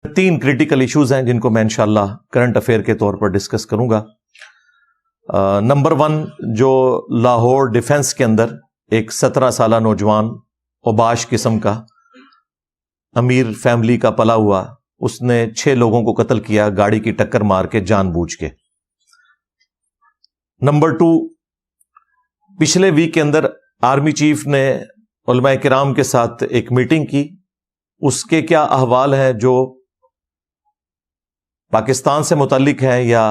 3 critical issues ہیں جن کو میں انشاءاللہ کرنٹ افیئر کے طور پر ڈسکس کروں گا۔ نمبر 1، جو لاہور ڈیفنس کے اندر ایک 17 سالہ نوجوان اوباش قسم کا امیر فیملی کا پلا ہوا، اس نے 6 لوگوں کو قتل کیا گاڑی کی ٹکر مار کے جان بوجھ کے۔ نمبر 2، پچھلے ویک کے اندر آرمی چیف نے علماء کرام کے ساتھ ایک میٹنگ کی، اس کے کیا احوال ہیں جو پاکستان سے متعلق ہیں یا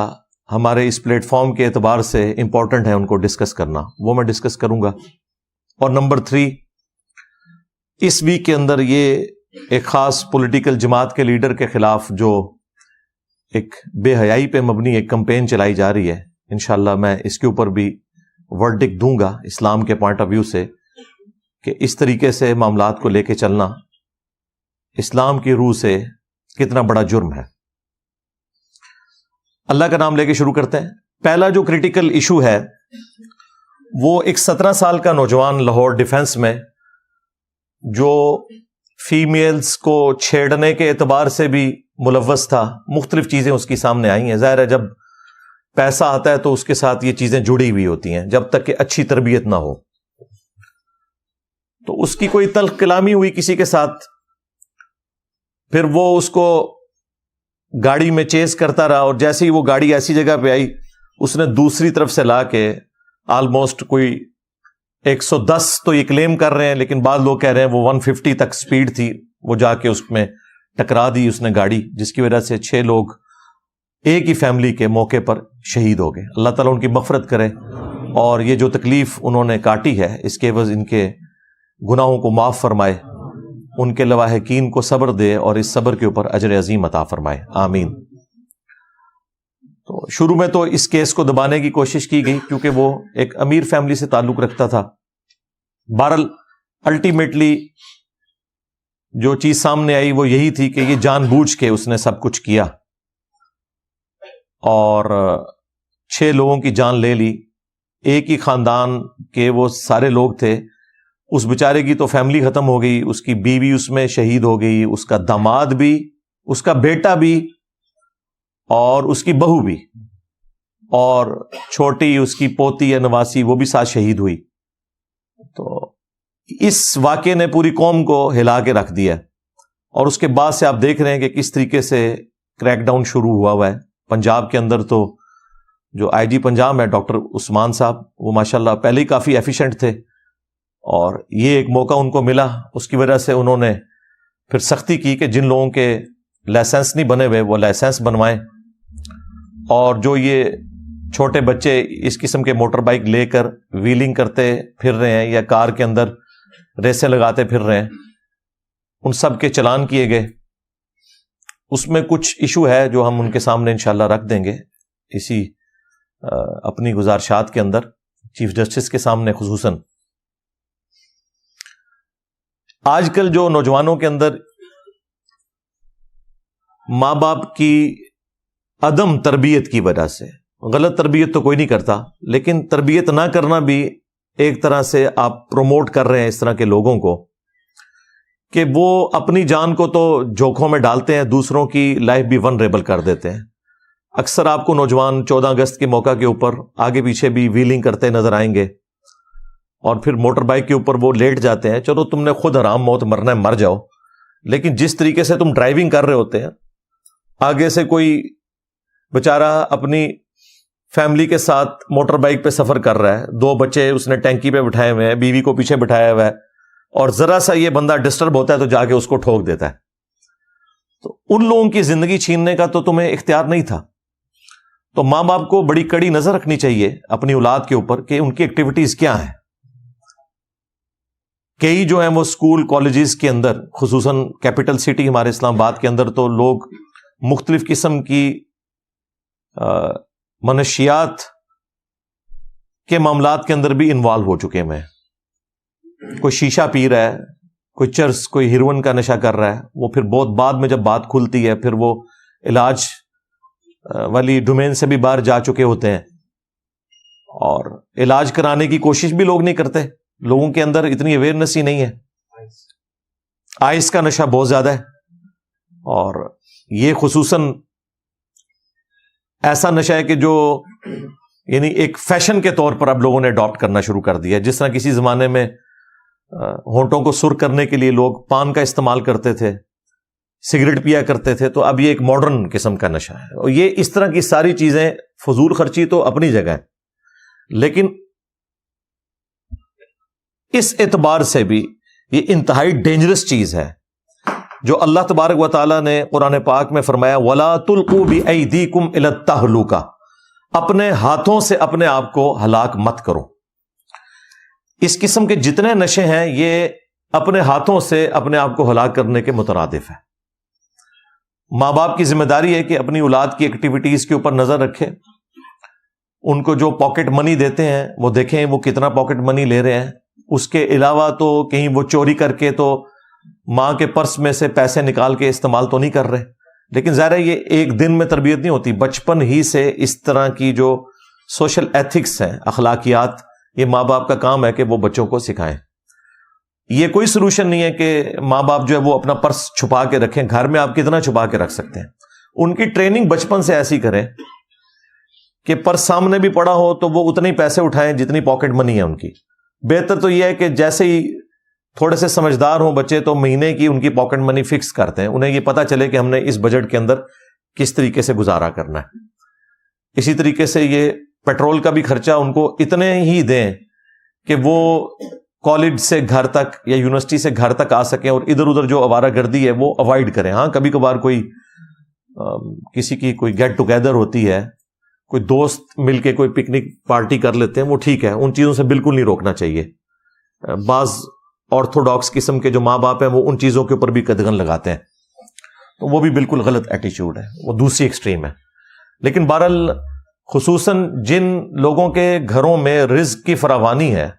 ہمارے اس پلیٹ فارم کے اعتبار سے امپورٹنٹ ہیں، ان کو ڈسکس کرنا، وہ میں ڈسکس کروں گا۔ اور نمبر 3، اس ویک کے اندر یہ ایک خاص پولیٹیکل جماعت کے لیڈر کے خلاف جو ایک بے حیائی پہ مبنی ایک کمپین چلائی جا رہی ہے، انشاءاللہ میں اس کے اوپر بھی ورڈکٹ دوں گا اسلام کے پوائنٹ آف ویو سے، کہ اس طریقے سے معاملات کو لے کے چلنا اسلام کی روح سے کتنا بڑا جرم ہے۔ اللہ کا نام لے کے شروع کرتے ہیں۔ پہلا جو کریٹیکل ایشو ہے وہ ایک 17 سال کا نوجوان لاہور ڈیفنس میں جو فیمیلز کو چھیڑنے کے اعتبار سے بھی ملوث تھا، مختلف چیزیں اس کی سامنے آئی ہیں۔ ظاہر ہے جب پیسہ آتا ہے تو اس کے ساتھ یہ چیزیں جڑی ہوئی ہوتی ہیں، جب تک کہ اچھی تربیت نہ ہو۔ تو اس کی کوئی تلخ کلامی ہوئی کسی کے ساتھ، پھر وہ اس کو گاڑی میں چیز کرتا رہا، اور جیسے ہی وہ گاڑی ایسی جگہ پہ آئی، اس نے دوسری طرف سے لا کے آلموسٹ کوئی 110 تو یہ کلیم کر رہے ہیں، لیکن بعض لوگ کہہ رہے ہیں وہ 150 تک سپیڈ تھی، وہ جا کے اس میں ٹکرا دی اس نے گاڑی، جس کی وجہ سے 6 لوگ ایک ہی فیملی کے موقع پر شہید ہو گئے۔ اللہ تعالیٰ ان کی مغفرت کرے، اور یہ جو تکلیف انہوں نے کاٹی ہے اس کے عوض ان کے گناہوں کو معاف فرمائے، ان کے لواحقین کو صبر دے، اور اس صبر کے اوپر اجر عظیم عطا فرمائے، آمین۔ تو شروع میں تو اس کیس کو دبانے کی کوشش کی گئی کیونکہ وہ ایک امیر فیملی سے تعلق رکھتا تھا۔ بہرحال الٹیمیٹلی جو چیز سامنے آئی وہ یہی تھی کہ یہ جان بوجھ کے اس نے سب کچھ کیا اور 6 لوگوں کی جان لے لی۔ ایک ہی خاندان کے وہ سارے لوگ تھے، اس بیچارے کی تو فیملی ختم ہو گئی، اس کی بیوی اس میں شہید ہو گئی، اس کا داماد بھی، اس کا بیٹا بھی، اور اس کی بہو بھی، اور چھوٹی اس کی پوتی یا نواسی وہ بھی ساتھ شہید ہوئی۔ تو اس واقعے نے پوری قوم کو ہلا کے رکھ دیا، اور اس کے بعد سے آپ دیکھ رہے ہیں کہ کس طریقے سے کریک ڈاؤن شروع ہوا ہے۔ پنجاب کے اندر تو جو آئی جی پنجاب ہے ڈاکٹر عثمان صاحب، وہ ماشاءاللہ پہلے ہی کافی ایفیشینٹ تھے، اور یہ ایک موقع ان کو ملا، اس کی وجہ سے انہوں نے پھر سختی کی کہ جن لوگوں کے لائسنس نہیں بنے ہوئے وہ لائسنس بنوائیں، اور جو یہ چھوٹے بچے اس قسم کے موٹر بائک لے کر ویلنگ کرتے پھر رہے ہیں یا کار کے اندر ریسیں لگاتے پھر رہے ہیں، ان سب کے چلان کیے گئے۔ اس میں کچھ ایشو ہے جو ہم ان کے سامنے انشاءاللہ رکھ دیں گے اسی اپنی گزارشات کے اندر چیف جسٹس کے سامنے خصوصاً۔ آج کل جو نوجوانوں کے اندر ماں باپ کی عدم تربیت کی وجہ سے، غلط تربیت تو کوئی نہیں کرتا، لیکن تربیت نہ کرنا بھی ایک طرح سے آپ پروموٹ کر رہے ہیں اس طرح کے لوگوں کو کہ وہ اپنی جان کو تو جوکھوں میں ڈالتے ہیں، دوسروں کی لائف بھی ونریبل کر دیتے ہیں۔ اکثر آپ کو نوجوان 14 اگست کے موقع کے اوپر آگے پیچھے بھی ویلنگ کرتے نظر آئیں گے، اور پھر موٹر بائک کے اوپر وہ لیٹ جاتے ہیں۔ چلو تم نے خود حرام موت مرنا ہے، مر جاؤ، لیکن جس طریقے سے تم ڈرائیونگ کر رہے ہوتے ہیں، آگے سے کوئی بیچارہ اپنی فیملی کے ساتھ موٹر بائک پہ سفر کر رہا ہے، 2 بچے اس نے ٹینکی پہ بٹھائے ہوئے ہیں، بیوی کو پیچھے بٹھایا ہوا ہے، اور ذرا سا یہ بندہ ڈسٹرب ہوتا ہے تو جا کے اس کو ٹھوک دیتا ہے۔ تو ان لوگوں کی زندگی چھیننے کا تو تمہیں اختیار نہیں تھا۔ تو ماں باپ کو بڑی کڑی نظر رکھنی چاہیے اپنی اولاد کے اوپر کہ ان کی ایکٹیویٹیز کیا ہیں۔ کئی جو ہیں وہ اسکول کالجز کے اندر، خصوصاً کیپٹل سٹی ہمارے اسلام آباد کے اندر، تو لوگ مختلف قسم کی منشیات کے معاملات کے اندر بھی انوالو ہو چکے ہیں۔ کوئی شیشہ پی رہا ہے، کوئی چرس، کوئی ہیروئن کا نشہ کر رہا ہے، وہ پھر بہت بعد میں جب بات کھلتی ہے پھر وہ علاج والی ڈومین سے بھی باہر جا چکے ہوتے ہیں، اور علاج کرانے کی کوشش بھی لوگ نہیں کرتے۔ لوگوں کے اندر اتنی اویئرنیس ہی نہیں ہے۔ آئس کا نشہ بہت زیادہ ہے، اور یہ خصوصاً ایسا نشہ ہے کہ جو یعنی ایک فیشن کے طور پر اب لوگوں نے اڈاپٹ کرنا شروع کر دیا. جس طرح کسی زمانے میں ہونٹوں کو سرخ کرنے کے لیے لوگ پان کا استعمال کرتے تھے, سگریٹ پیا کرتے تھے, تو اب یہ ایک ماڈرن قسم کا نشہ ہے. اور یہ اس طرح کی ساری چیزیں, فضول خرچی تو اپنی جگہ ہے, لیکن اس اعتبار سے بھی یہ انتہائی ڈینجرس چیز ہے جو اللہ تبارک و تعالیٰ نے قرآن پاک میں فرمایا وَلَا تُلْقُوا بِأَيْدِيكُمْ إِلَى التَّهْلُكَةِ, اپنے ہاتھوں سے اپنے آپ کو ہلاک مت کرو. اس قسم کے جتنے نشے ہیں یہ اپنے ہاتھوں سے اپنے آپ کو ہلاک کرنے کے مترادف ہے. ماں باپ کی ذمہ داری ہے کہ اپنی اولاد کی ایکٹیویٹیز کے اوپر نظر رکھے, ان کو جو پاکٹ منی دیتے ہیں وہ دیکھیں وہ کتنا پاکٹ منی لے رہے ہیں. اس کے علاوہ تو کہیں وہ چوری کر کے تو ماں کے پرس میں سے پیسے نکال کے استعمال تو نہیں کر رہے. لیکن ظاہر ہے یہ ایک دن میں تربیت نہیں ہوتی, بچپن ہی سے اس طرح کی جو سوشل ایتھکس ہیں, اخلاقیات, یہ ماں باپ کا کام ہے کہ وہ بچوں کو سکھائیں. یہ کوئی سلوشن نہیں ہے کہ ماں باپ جو ہے وہ اپنا پرس چھپا کے رکھیں. گھر میں آپ کتنا چھپا کے رکھ سکتے ہیں؟ ان کی ٹریننگ بچپن سے ایسی کریں کہ پرس سامنے بھی پڑا ہو تو وہ اتنے ہی پیسے اٹھائیں جتنی پاکٹ منی ہے ان کی. بہتر تو یہ ہے کہ جیسے ہی تھوڑے سے سمجھدار ہوں بچے تو مہینے کی ان کی پاکٹ منی فکس کرتے ہیں, انہیں یہ پتا چلے کہ ہم نے اس بجٹ کے اندر کس طریقے سے گزارا کرنا ہے. اسی طریقے سے یہ پیٹرول کا بھی خرچہ ان کو اتنے ہی دیں کہ وہ کالج سے گھر تک یا یونیورسٹی سے گھر تک آ سکیں, اور ادھر ادھر جو آوارہ گردی ہے وہ اوائڈ کریں. ہاں کبھی کبھار کوئی کسی کی کوئی گیٹ ٹوگیدر ہوتی ہے, کوئی دوست مل کے کوئی پکنک پارٹی کر لیتے ہیں, وہ ٹھیک ہے, ان چیزوں سے بالکل نہیں روکنا چاہیے. بعض آرتھوڈاکس قسم کے جو ماں باپ ہیں وہ ان چیزوں کے اوپر بھی قدغن لگاتے ہیں, تو وہ بھی بالکل غلط ایٹیچیوڈ ہے, وہ دوسری ایکسٹریم ہے. لیکن بہرحال خصوصاً جن لوگوں کے گھروں میں رزق کی فراوانی ہے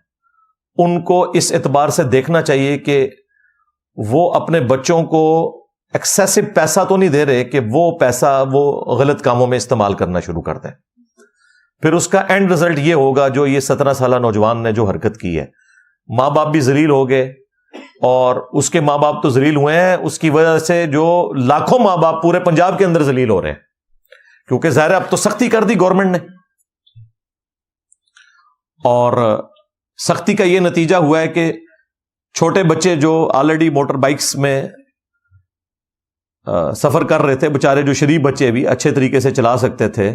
ان کو اس اعتبار سے دیکھنا چاہیے کہ وہ اپنے بچوں کو ایکسیسو پیسہ تو نہیں دے رہے کہ وہ پیسہ وہ غلط کاموں میں استعمال کرنا شروع کر دیں. پھر اس کا اینڈ رزلٹ یہ ہوگا جو یہ 17 سالہ نوجوان نے جو حرکت کی ہے. ماں باپ بھی ذلیل ہو گئے, اور اس کے ماں باپ تو ذلیل ہوئے ہیں, اس کی وجہ سے جو لاکھوں ماں باپ پورے پنجاب کے اندر ذلیل ہو رہے ہیں, کیونکہ ظاہر اب تو سختی کر دی گورنمنٹ نے. اور سختی کا یہ نتیجہ ہوا ہے کہ چھوٹے بچے جو آلریڈی موٹر بائکس میں سفر کر رہے تھے, بےچارے جو شریف بچے بھی اچھے طریقے سے چلا سکتے تھے,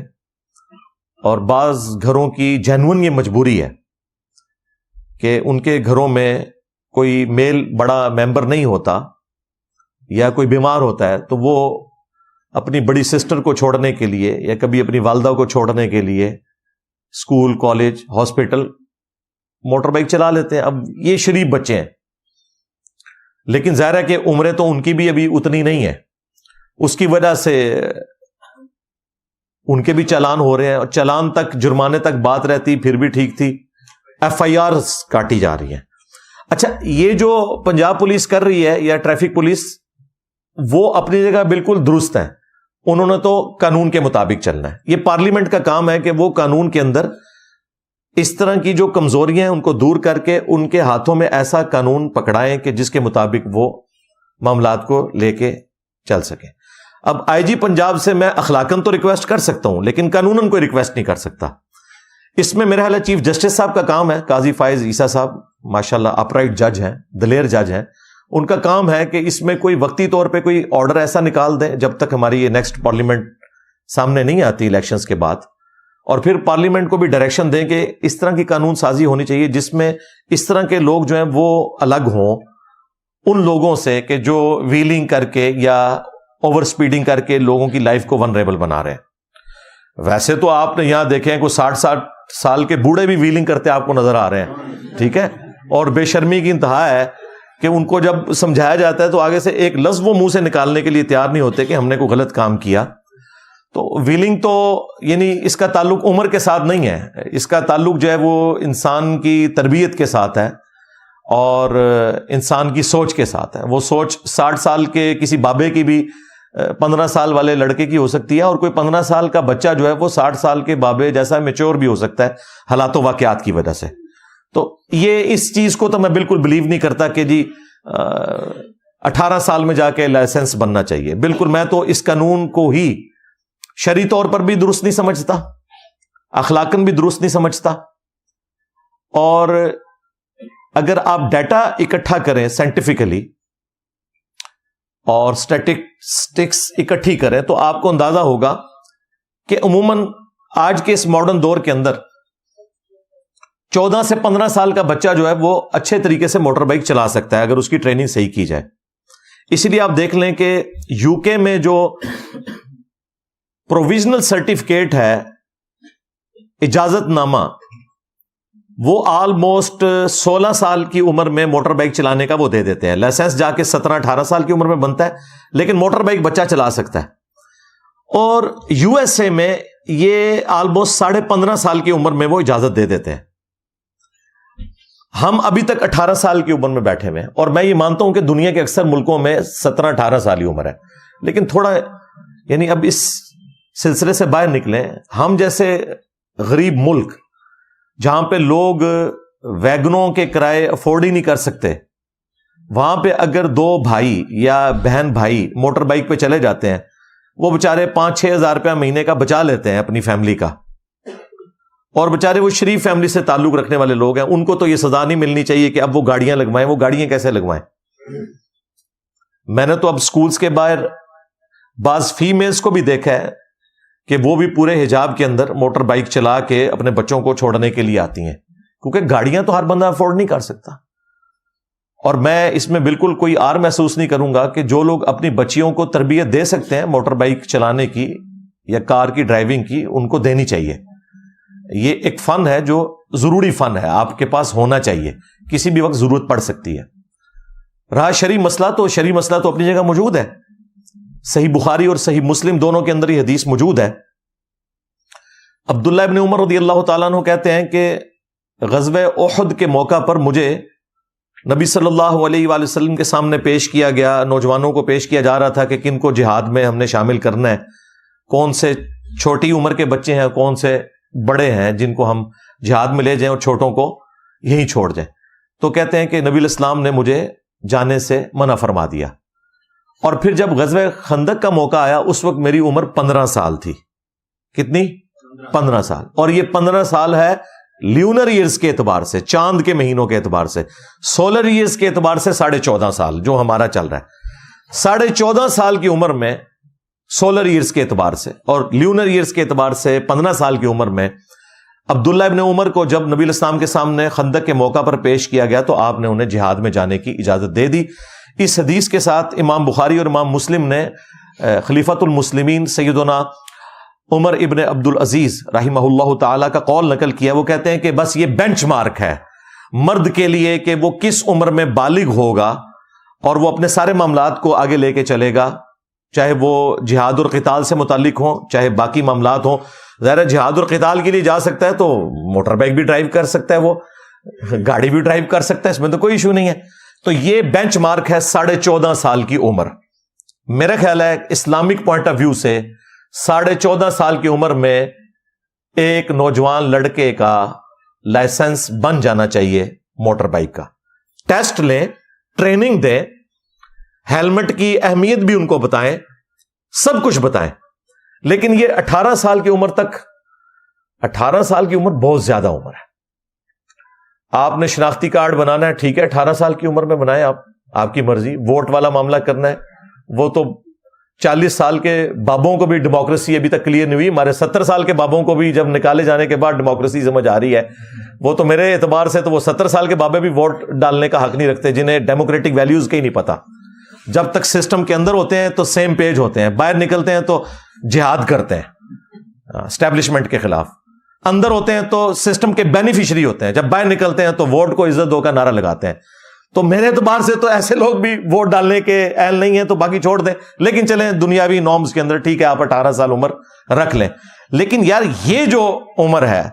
اور بعض گھروں کی جینون یہ مجبوری ہے کہ ان کے گھروں میں کوئی میل بڑا ممبر نہیں ہوتا یا کوئی بیمار ہوتا ہے, تو وہ اپنی بڑی سسٹر کو چھوڑنے کے لیے یا کبھی اپنی والدہ کو چھوڑنے کے لیے school, college, hospital motor bike چلا لیتے ہیں. اب یہ شریف بچے ہیں, لیکن ظاہر ہے کہ عمریں تو ان کی بھی ابھی اتنی نہیں ہے, اس کی وجہ سے ان کے بھی چالان ہو رہے ہیں, اور چالان تک, جرمانے تک بات رہتی پھر بھی ٹھیک تھی, ایف آئی آر کاٹی جا رہی ہیں. اچھا, یہ جو پنجاب پولیس کر رہی ہے یا ٹریفک پولیس, وہ اپنی جگہ بالکل درست ہے, انہوں نے تو قانون کے مطابق چلنا ہے. یہ پارلیمنٹ کا کام ہے کہ وہ قانون کے اندر اس طرح کی جو کمزوریاں ہیں ان کو دور کر کے ان کے ہاتھوں میں ایسا قانون پکڑائیں کہ جس کے مطابق وہ معاملات کو لے کے چل سکیں. اب آئی جی پنجاب سے میں اخلاقاً تو ریکویسٹ کر سکتا ہوں, لیکن قانوناً کوئی ریکویسٹ نہیں کر سکتا. اس میں میرا خیال ہے چیف جسٹس صاحب کا کام ہے, قاضی فائز عیسیٰ صاحب ماشاءاللہ اپرائٹ جج ہیں, دلیر جج ہیں, ان کا کام ہے کہ اس میں کوئی وقتی طور پہ کوئی آرڈر ایسا نکال دیں جب تک ہماری یہ نیکسٹ پارلیمنٹ سامنے نہیں آتی الیکشنز کے بعد, اور پھر پارلیمنٹ کو بھی ڈائریکشن دیں کہ اس طرح کی قانون سازی ہونی چاہیے جس میں اس طرح کے لوگ جو ہیں وہ الگ ہوں ان لوگوں سے کہ جو ویلنگ کر کے یا اوور سپیڈنگ کر کے لوگوں کی لائف کو ونریبل بنا رہے ہیں. ویسے تو آپ نے یہاں دیکھے ہیں کوئی 60 سال کے بوڑھے بھی ویلنگ کرتے آپ کو نظر آ رہے ہیں, ٹھیک ہے, اور بے شرمی کی انتہا ہے کہ ان کو جب سمجھایا جاتا ہے تو آگے سے ایک لفظ وہ منہ سے نکالنے کے لیے تیار نہیں ہوتے کہ ہم نے کوئی غلط کام کیا. تو ویلنگ تو یعنی اس کا تعلق عمر کے ساتھ نہیں ہے, اس کا تعلق جو ہے وہ انسان کی تربیت کے ساتھ ہے اور انسان کی سوچ کے ساتھ ہے. وہ سوچ 60 سال کے کسی بابے کی بھی 15 سال والے لڑکے کی ہو سکتی ہے, اور کوئی 15 سال کا بچہ جو ہے وہ 60 سال کے بابے جیسا میچور بھی ہو سکتا ہے حالات و واقعات کی وجہ سے. تو یہ اس چیز کو تو میں بالکل بلیو نہیں کرتا کہ جی 18 سال میں جا کے لائسنس بننا چاہیے. بالکل میں تو اس قانون کو ہی شرعی طور پر بھی درست نہیں سمجھتا, اخلاقاً بھی درست نہیں سمجھتا. اور اگر آپ ڈیٹا اکٹھا کریں سائنٹیفکلی اور اسٹیٹسٹکس اکٹھی کریں تو آپ کو اندازہ ہوگا کہ عموماً آج کے اس ماڈرن دور کے اندر 14 سے 15 سال کا بچہ جو ہے وہ اچھے طریقے سے موٹر بائک چلا سکتا ہے اگر اس کی ٹریننگ صحیح کی جائے. اسی لیے آپ دیکھ لیں کہ یو کے میں جو پروویژنل سرٹیفکیٹ ہے, اجازت نامہ, وہ آلموسٹ 16 سال کی عمر میں موٹر بائک چلانے کا وہ دے دیتے ہیں. لائسنس جا کے 17-18 سال کی عمر میں بنتا ہے لیکن موٹر بائک بچہ چلا سکتا ہے. اور یو ایس اے میں یہ آلموسٹ 15.5 سال کی عمر میں وہ اجازت دے دیتے ہیں. ہم ابھی تک 18 سال کی عمر میں بیٹھے ہوئے ہیں, اور میں یہ مانتا ہوں کہ دنیا کے اکثر ملکوں میں 17-18 سال کی عمر ہے. لیکن تھوڑا یعنی اب اس سلسلے سے باہر نکلیں. ہم جیسے غریب ملک جہاں پہ لوگ ویگنوں کے کرائے افورڈ ہی نہیں کر سکتے, وہاں پہ اگر 2 بھائی یا بہن بھائی موٹر بائک پہ چلے جاتے ہیں, وہ بےچارے 5-6 ہزار روپیہ مہینے کا بچا لیتے ہیں اپنی فیملی کا. اور بےچارے وہ شریف فیملی سے تعلق رکھنے والے لوگ ہیں, ان کو تو یہ سزا نہیں ملنی چاہیے کہ اب وہ گاڑیاں لگوائیں. وہ گاڑیاں کیسے لگوائیں؟ میں نے تو اب سکولز کے باہر بعض فیمیلز کو بھی دیکھا ہے کہ وہ بھی پورے حجاب کے اندر موٹر بائک چلا کے اپنے بچوں کو چھوڑنے کے لیے آتی ہیں, کیونکہ گاڑیاں تو ہر بندہ افورڈ نہیں کر سکتا. اور میں اس میں بالکل کوئی آر محسوس نہیں کروں گا کہ جو لوگ اپنی بچیوں کو تربیت دے سکتے ہیں موٹر بائک چلانے کی یا کار کی ڈرائیونگ کی, ان کو دینی چاہیے. یہ ایک فن ہے جو ضروری فن ہے, آپ کے پاس ہونا چاہیے, کسی بھی وقت ضرورت پڑ سکتی ہے. رہا شرعی مسئلہ تو اپنی جگہ موجود ہے. صحیح بخاری اور صحیح مسلم دونوں کے اندر یہ حدیث موجود ہے. عبداللہ ابن عمر رضی اللہ تعالیٰ عنہ کہتے ہیں کہ غزوہ احد کے موقع پر مجھے نبی صلی اللہ علیہ وآلہ وسلم کے سامنے پیش کیا گیا, نوجوانوں کو پیش کیا جا رہا تھا کہ کن کو جہاد میں ہم نے شامل کرنا ہے, کون سے چھوٹی عمر کے بچے ہیں, کون سے بڑے ہیں جن کو ہم جہاد میں لے جائیں اور چھوٹوں کو یہیں چھوڑ جائیں. تو کہتے ہیں کہ نبی علیہ السلام نے مجھے جانے سے منع فرما دیا. اور پھر جب غزوہ خندق کا موقع آیا اس وقت میری عمر 15 سال تھی. کتنی؟ 15 سال. اور یہ 15 سال ہے لیونر ایئرز کے اعتبار سے, چاند کے مہینوں کے اعتبار سے. سولر ایئرز کے اعتبار سے 14.5 سال جو ہمارا چل رہا ہے. 14.5 سال کی عمر میں سولر ایئرز کے اعتبار سے اور لیونر ایئرز کے اعتبار سے 15 سال کی عمر میں عبداللہ ابن عمر کو جب نبی علیہ السلام کے سامنے خندق کے موقع پر پیش کیا گیا تو آپ نے انہیں جہاد میں جانے کی اجازت دے دی. اس حدیث کے ساتھ امام بخاری اور امام مسلم نے خلیفۃ المسلمین سیدنا عمر ابن عبد العزیز رحمہ اللہ تعالی کا قول نقل کیا. وہ کہتے ہیں کہ بس یہ بینچ مارک ہے مرد کے لیے کہ وہ کس عمر میں بالغ ہوگا اور وہ اپنے سارے معاملات کو آگے لے کے چلے گا, چاہے وہ جہاد اور قتال سے متعلق ہوں چاہے باقی معاملات ہوں. ظاہر ہے جہاد اور قتال کے لیے جا سکتا ہے تو موٹر بائک بھی ڈرائیو کر سکتا ہے, وہ گاڑی بھی ڈرائیو کر سکتا ہے, اس میں تو کوئی ایشو نہیں ہے. تو یہ بینچ مارک ہے 14.5 سال کی عمر. میرا خیال ہے اسلامک پوائنٹ آف ویو سے 14.5 سال کی عمر میں ایک نوجوان لڑکے کا لائسنس بن جانا چاہیے موٹر بائک کا. ٹیسٹ لیں, ٹریننگ دیں, ہیلمٹ کی اہمیت بھی ان کو بتائیں, سب کچھ بتائیں. لیکن یہ 18 سال کی عمر تک, 18 سال کی عمر بہت زیادہ عمر ہے. آپ نے شناختی کارڈ بنانا ہے, ٹھیک ہے 18 سال کی عمر میں بنائیں, آپ کی مرضی. ووٹ والا معاملہ کرنا ہے, وہ تو 40 سال کے بابوں کو بھی ڈیموکریسی ابھی تک کلیئر نہیں ہوئی. ہمارے 70 سال کے بابوں کو بھی جب نکالے جانے کے بعد ڈیموکریسی سمجھ آ رہی ہے. وہ تو میرے اعتبار سے تو وہ 70 سال کے بابے بھی ووٹ ڈالنے کا حق نہیں رکھتے, جنہیں ڈیموکریٹک ویلیوز کا ہی نہیں پتا. جب تک سسٹم کے اندر ہوتے ہیں تو سیم پیج ہوتے ہیں, باہر نکلتے ہیں تو جہاد کرتے ہیں اسٹیبلشمنٹ کے خلاف. اندر ہوتے ہیں تو سسٹم کے بینیفیشری ہوتے ہیں, جب باہر نکلتے ہیں تو ووٹ کو عزت دو کا نعرہ لگاتے ہیں. تو میرے اعتبار سے تو ایسے لوگ بھی ووٹ ڈالنے کے اہل نہیں ہیں, تو باقی چھوڑ دیں. لیکن چلیں دنیاوی نارمز کے اندر ٹھیک ہے آپ 18 سال عمر رکھ لیں. لیکن یار یہ جو عمر ہے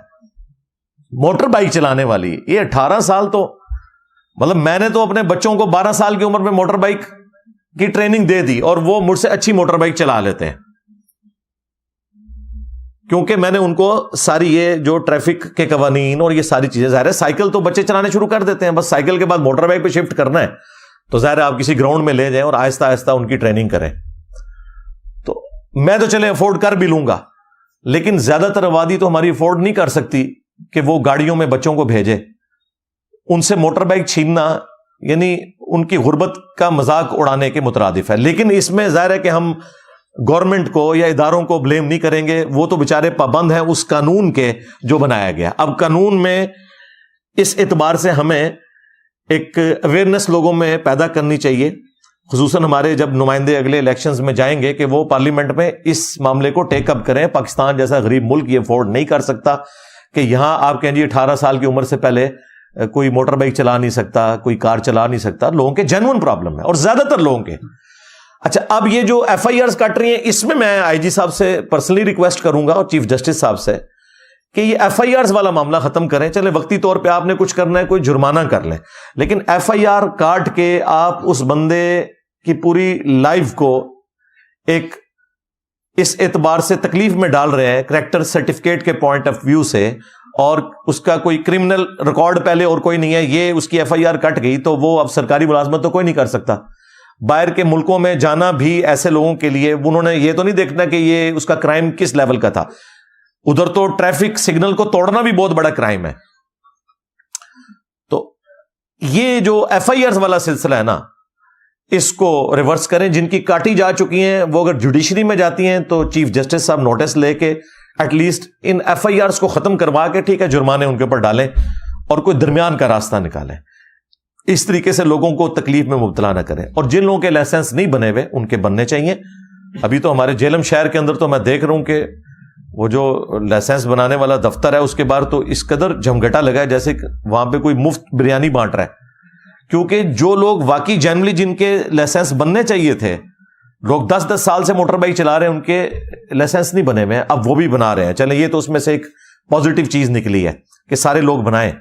موٹر بائک چلانے والی, یہ 18 سال تو مطلب میں نے تو اپنے بچوں کو 12 سال کی عمر میں موٹر بائک کی ٹریننگ دے دی اور وہ مجھ سے اچھی موٹر بائک چلا لیتے ہیں, کیونکہ میں نے ان کو ساری یہ جو ٹریفک کے قوانین اور یہ ساری چیزیں, ظاہر ہے سائیکل تو بچے چلانے شروع کر دیتے ہیں, بس سائیکل کے بعد موٹر بائک پہ شفٹ کرنا ہے تو ظاہر ہے آپ کسی گراؤنڈ میں لے جائیں اور آہستہ آہستہ ان کی ٹریننگ کریں. تو میں تو چلے افورڈ کر بھی لوں گا، لیکن زیادہ تر آبادی تو ہماری افورڈ نہیں کر سکتی کہ وہ گاڑیوں میں بچوں کو بھیجے. ان سے موٹر بائک چھیننا یعنی ان کی غربت کا مذاق اڑانے کے مترادف ہے. لیکن اس میں ظاہر ہے کہ ہم گورنمنٹ کو یا اداروں کو بلیم نہیں کریں گے، وہ تو بیچارے پابند ہیں اس قانون کے جو بنایا گیا. اب قانون میں اس اعتبار سے ہمیں ایک اویئرنیس لوگوں میں پیدا کرنی چاہیے، خصوصاً ہمارے جب نمائندے اگلے الیکشنز میں جائیں گے کہ وہ پارلیمنٹ میں اس معاملے کو ٹیک اپ کریں. پاکستان جیسا غریب ملک یہ افورڈ نہیں کر سکتا کہ یہاں آپ کہیں جی 18 سال کی عمر سے پہلے کوئی موٹر بائک چلا نہیں سکتا، کوئی کار چلا نہیں سکتا. لوگوں کے جینوئن پرابلم ہے اور زیادہ تر لوگوں کے. اچھا، اب یہ جو ایف آئی آرز کٹ رہی ہیں، اس میں آئی جی صاحب سے پرسنلی ریکویسٹ کروں گا اور چیف جسٹس صاحب سے کہ یہ ایف آئی آرز والا معاملہ ختم کریں. چلے وقتی طور پہ آپ نے کچھ کرنا ہے، کوئی جرمانہ کر لیں، لیکن ایف آئی آر کاٹ کے آپ اس بندے کی پوری لائف کو ایک اس اعتبار سے تکلیف میں ڈال رہے ہیں کریکٹر سرٹیفکیٹ کے پوائنٹ آف ویو سے، اور اس کا کوئی کرمنل ریکارڈ پہلے اور کوئی نہیں ہے، یہ اس کی ایف آئی آر کٹ گئی تو وہ اب سرکاری ملازمت تو کوئی نہیں کر سکتا. باہر کے ملکوں میں جانا بھی ایسے لوگوں کے لیے، انہوں نے یہ تو نہیں دیکھنا کہ یہ اس کا کرائم کس لیول کا تھا. ادھر تو ٹریفک سگنل کو توڑنا بھی بہت بڑا کرائم ہے. تو یہ جو ایف آئی آرز والا سلسلہ ہے نا، اس کو ریورس کریں. جن کی کاٹی جا چکی ہیں وہ اگر جوڈیشری میں جاتی ہیں تو چیف جسٹس صاحب نوٹس لے کے ایٹ لیسٹ ان ایف آئی آرز کو ختم کروا کے ٹھیک ہے جرمانے ان کے اوپر ڈالیں اور کوئی درمیان کا راستہ نکالیں. اس طریقے سے لوگوں کو تکلیف میں مبتلا نہ کریں. اور جن لوگوں کے لائسنس نہیں بنے ہوئے ان کے بننے چاہیے. ابھی تو ہمارے جیلم شہر کے اندر تو میں دیکھ رہا ہوں کہ وہ جو لائسنس بنانے والا دفتر ہے اس کے باہر تو اس قدر جھمگٹا لگا ہے جیسے وہاں پہ کوئی مفت بریانی بانٹ رہا ہے. کیونکہ جو لوگ واقعی جنرلی جن کے لائسنس بننے چاہیے تھے، لوگ 10 سال سے موٹر بائک چلا رہے ہیں، ان کے لائسنس نہیں بنے ہوئے ہیں، اب وہ بھی بنا رہے ہیں. چلیں یہ تو اس میں سے ایک پازیٹیو چیز نکلی ہے کہ سارے لوگ بنائیں.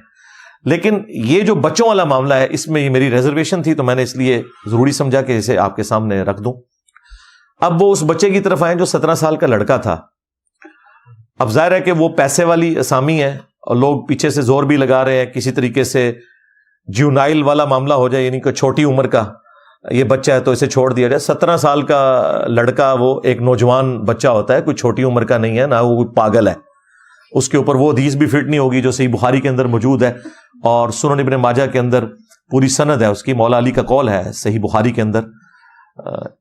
لیکن یہ جو بچوں والا معاملہ ہے، اس میں یہ میری ریزرویشن تھی تو میں نے اس لیے ضروری سمجھا کہ اسے آپ کے سامنے رکھ دوں. اب وہ اس بچے کی طرف آئیں جو 17 سال کا لڑکا تھا. اب ظاہر ہے کہ وہ پیسے والی اسامی ہے اور لوگ پیچھے سے زور بھی لگا رہے ہیں کسی طریقے سے جیونائل والا معاملہ ہو جائے، یعنی کہ چھوٹی عمر کا یہ بچہ ہے تو اسے چھوڑ دیا جائے. 17 سال کا لڑکا وہ ایک نوجوان بچہ ہوتا ہے، کوئی چھوٹی عمر کا نہیں ہے، نہ وہ کوئی پاگل ہے. اس کے اوپر وہ حدیث بھی فٹ نہیں ہوگی جو صحیح بخاری کے اندر موجود ہے اور سنن ابن ماجہ کے اندر پوری سند ہے اس کی. مولا علی کا قول ہے صحیح بخاری کے اندر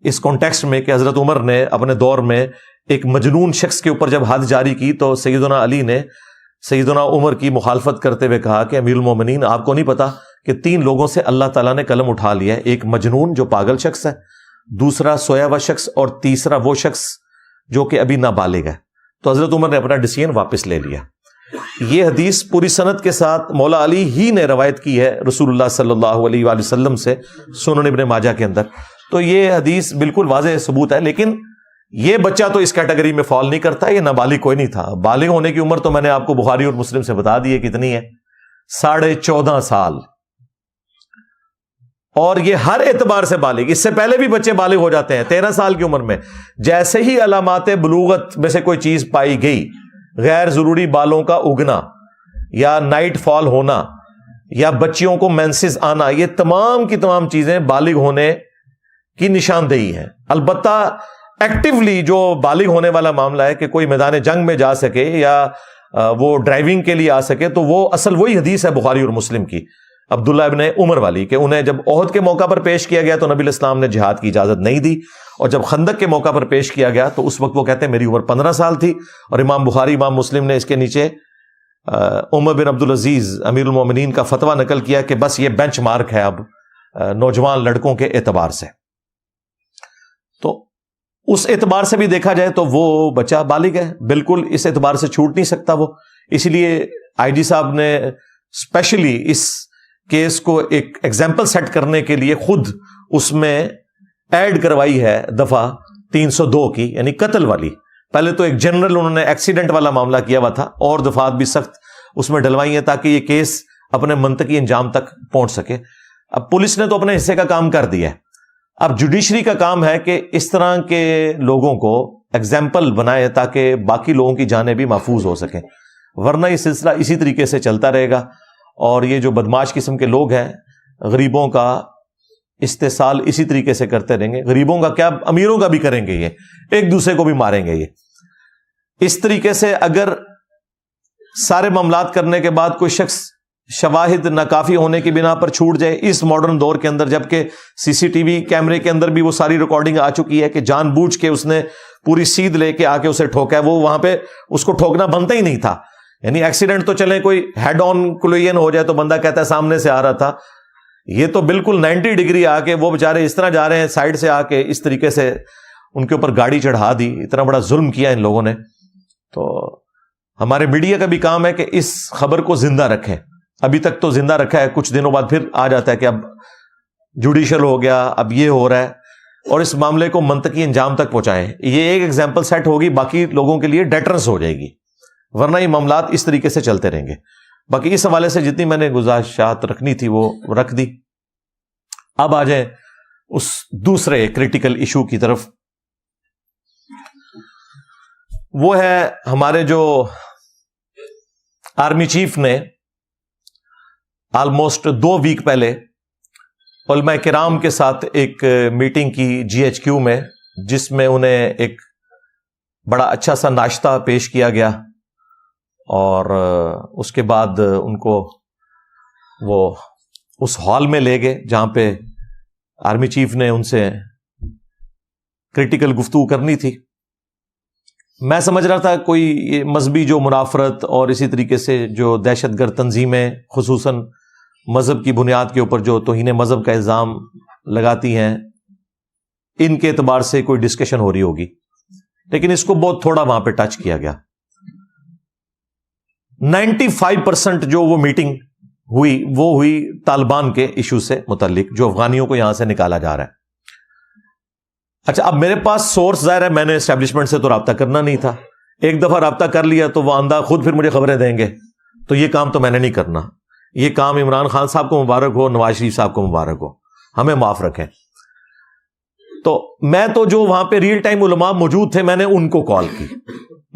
اس کانٹیکسٹ میں کہ حضرت عمر نے اپنے دور میں ایک مجنون شخص کے اوپر جب حد جاری کی تو سیدنا علی نے سیدنا عمر کی مخالفت کرتے ہوئے کہا کہ امیر المومنین آپ کو نہیں پتا کہ 3 لوگوں سے اللہ تعالیٰ نے قلم اٹھا لیا ہے، ایک مجنون جو پاگل شخص ہے، دوسرا سویا ہوا شخص، اور تیسرا وہ شخص جو کہ ابھی نابالغ ہے. تو حضرت عمر نے اپنا ڈیسیژن واپس لے لیا. یہ حدیث پوری سند کے ساتھ مولا علی ہی نے روایت کی ہے رسول اللہ صلی اللہ علیہ وآلہ وسلم سے سنن ابن ماجہ کے اندر. تو یہ حدیث بالکل واضح ثبوت ہے. لیکن یہ بچہ تو اس کیٹیگری میں فال نہیں کرتا، یہ نابالغ کوئی نہیں تھا. بالغ ہونے کی عمر تو میں نے آپ کو بخاری اور مسلم سے بتا دی ہے کتنی ہے، 14.5 سال. اور یہ ہر اعتبار سے بالغ. اس سے پہلے بھی بچے بالغ ہو جاتے ہیں 13 سال کی عمر میں. جیسے ہی علامات بلوغت میں سے کوئی چیز پائی گئی، غیر ضروری بالوں کا اگنا یا نائٹ فال ہونا یا بچیوں کو مینسز آنا، یہ تمام کی تمام چیزیں بالغ ہونے کی نشاندہی ہے. البتہ ایکٹیولی جو بالغ ہونے والا معاملہ ہے کہ کوئی میدان جنگ میں جا سکے یا وہ ڈرائیونگ کے لیے آ سکے، تو وہ اصل وہی حدیث ہے بخاری اور مسلم کی عبداللہ ابن عمر والی کہ انہیں جب احد کے موقع پر پیش کیا گیا تو نبی علیہ السلام نے جہاد کی اجازت نہیں دی، اور جب خندق کے موقع پر پیش کیا گیا تو اس وقت وہ کہتے ہیں میری عمر 15 سال تھی. اور امام بخاری امام مسلم نے اس کے نیچے عمر بن عبدالعزیز امیر المومنین کا فتویٰ نقل کیا کہ بس یہ بینچ مارک ہے اب نوجوان لڑکوں کے اعتبار سے. تو اس اعتبار سے بھی دیکھا جائے تو وہ بچہ بالغ ہے، بالکل اس اعتبار سے چھوٹ نہیں سکتا وہ. اسی لیے آئی جی صاحب نے اسپیشلی اس کیس کو ایک ایگزامپل سیٹ کرنے کے لیے خود اس میں ایڈ کروائی ہے دفعہ 302 کی، یعنی قتل والی. پہلے تو ایک جنرل انہوں نے ایکسیڈنٹ والا معاملہ کیا ہوا تھا، اور دفعات بھی سخت اس میں ڈلوائی ہیں تاکہ یہ کیس اپنے منطقی انجام تک پہنچ سکے. اب پولیس نے تو اپنے حصے کا کام کر دیا ہے، اب جوڈیشری کا کام ہے کہ اس طرح کے لوگوں کو ایگزامپل بنائے تاکہ باقی لوگوں کی جانیں بھی محفوظ ہو سکیں. ورنہ یہ سلسلہ اسی طریقے سے چلتا رہے گا، اور یہ جو بدماش قسم کے لوگ ہیں غریبوں کا استحصال اسی طریقے سے کرتے رہیں گے. غریبوں کا کیا، امیروں کا بھی کریں گے، یہ ایک دوسرے کو بھی ماریں گے. یہ اس طریقے سے اگر سارے معاملات کرنے کے بعد کوئی شخص شواہد ناکافی ہونے کی بنا پر چھوٹ جائے اس ماڈرن دور کے اندر، جبکہ سی سی ٹی وی کیمرے کے اندر بھی وہ ساری ریکارڈنگ آ چکی ہے کہ جان بوجھ کے اس نے پوری سیدھ لے کے آ کے اسے ٹھوکا ہے، وہ وہاں پہ اس کو ٹھوکنا بنتا ہی نہیں تھا. یعنی ایکسیڈنٹ تو چلے کوئی ہیڈ آن کولوژن ہو جائے تو بندہ کہتا ہے سامنے سے آ رہا تھا، یہ تو بالکل 90 ڈگری آ کے وہ بےچارے اس طرح جا رہے ہیں سائڈ سے آ کے اس طریقے سے ان کے اوپر گاڑی چڑھا دی. اتنا بڑا ظلم کیا ان لوگوں نے. تو ہمارے میڈیا کا بھی کام ہے کہ اس خبر کو زندہ رکھیں. ابھی تک تو زندہ رکھا ہے، کچھ دنوں بعد پھر آ جاتا ہے کہ اب جوڈیشل ہو گیا، اب یہ ہو رہا ہے، اور اس معاملے کو منطقی انجام تک پہنچائیں. یہ ایک ایگزامپل سیٹ ہوگی، باقی لوگوں کے لیے ڈیٹرنس ہو جائے گی، ورنہ یہ معاملات اس طریقے سے چلتے رہیں گے. باقی اس حوالے سے جتنی میں نے گزارشات رکھنی تھی وہ رکھ دی. اب آ جائیں اس دوسرے کریٹیکل ایشو کی طرف. وہ ہے ہمارے جو آرمی چیف نے آلموسٹ 2 ویک پہلے علماء کرام کے ساتھ ایک میٹنگ کی GHQ میں، جس میں انہیں ایک بڑا اچھا سا ناشتہ پیش کیا گیا، اور اس کے بعد ان کو وہ اس ہال میں لے گئے جہاں پہ آرمی چیف نے ان سے کریٹیکل گفتگو کرنی تھی. میں سمجھ رہا تھا کوئی مذہبی جو منافرت اور اسی طریقے سے جو دہشت گرد تنظیمیں خصوصاً مذہب کی بنیاد کے اوپر جو توہین مذہب کا الزام لگاتی ہیں، ان کے اعتبار سے کوئی ڈسکشن ہو رہی ہوگی، لیکن اس کو بہت تھوڑا وہاں پہ ٹچ کیا گیا. 95% جو وہ میٹنگ ہوئی وہ ہوئی طالبان کے ایشو سے متعلق، جو افغانیوں کو یہاں سے نکالا جا رہا ہے. اچھا، اب میرے پاس سورس ظاہر ہے، میں نے اسٹیبلشمنٹ سے تو رابطہ کرنا نہیں تھا. ایک دفعہ رابطہ کر لیا تو وہ آندہ خود پھر مجھے خبریں دیں گے، تو یہ کام تو میں نے نہیں کرنا. یہ کام عمران خان صاحب کو مبارک ہو، نواز شریف صاحب کو مبارک ہو، ہمیں معاف رکھیں. تو میں تو جو وہاں پہ ریئل ٹائم علماء موجود تھے، میں نے ان کو کال کی،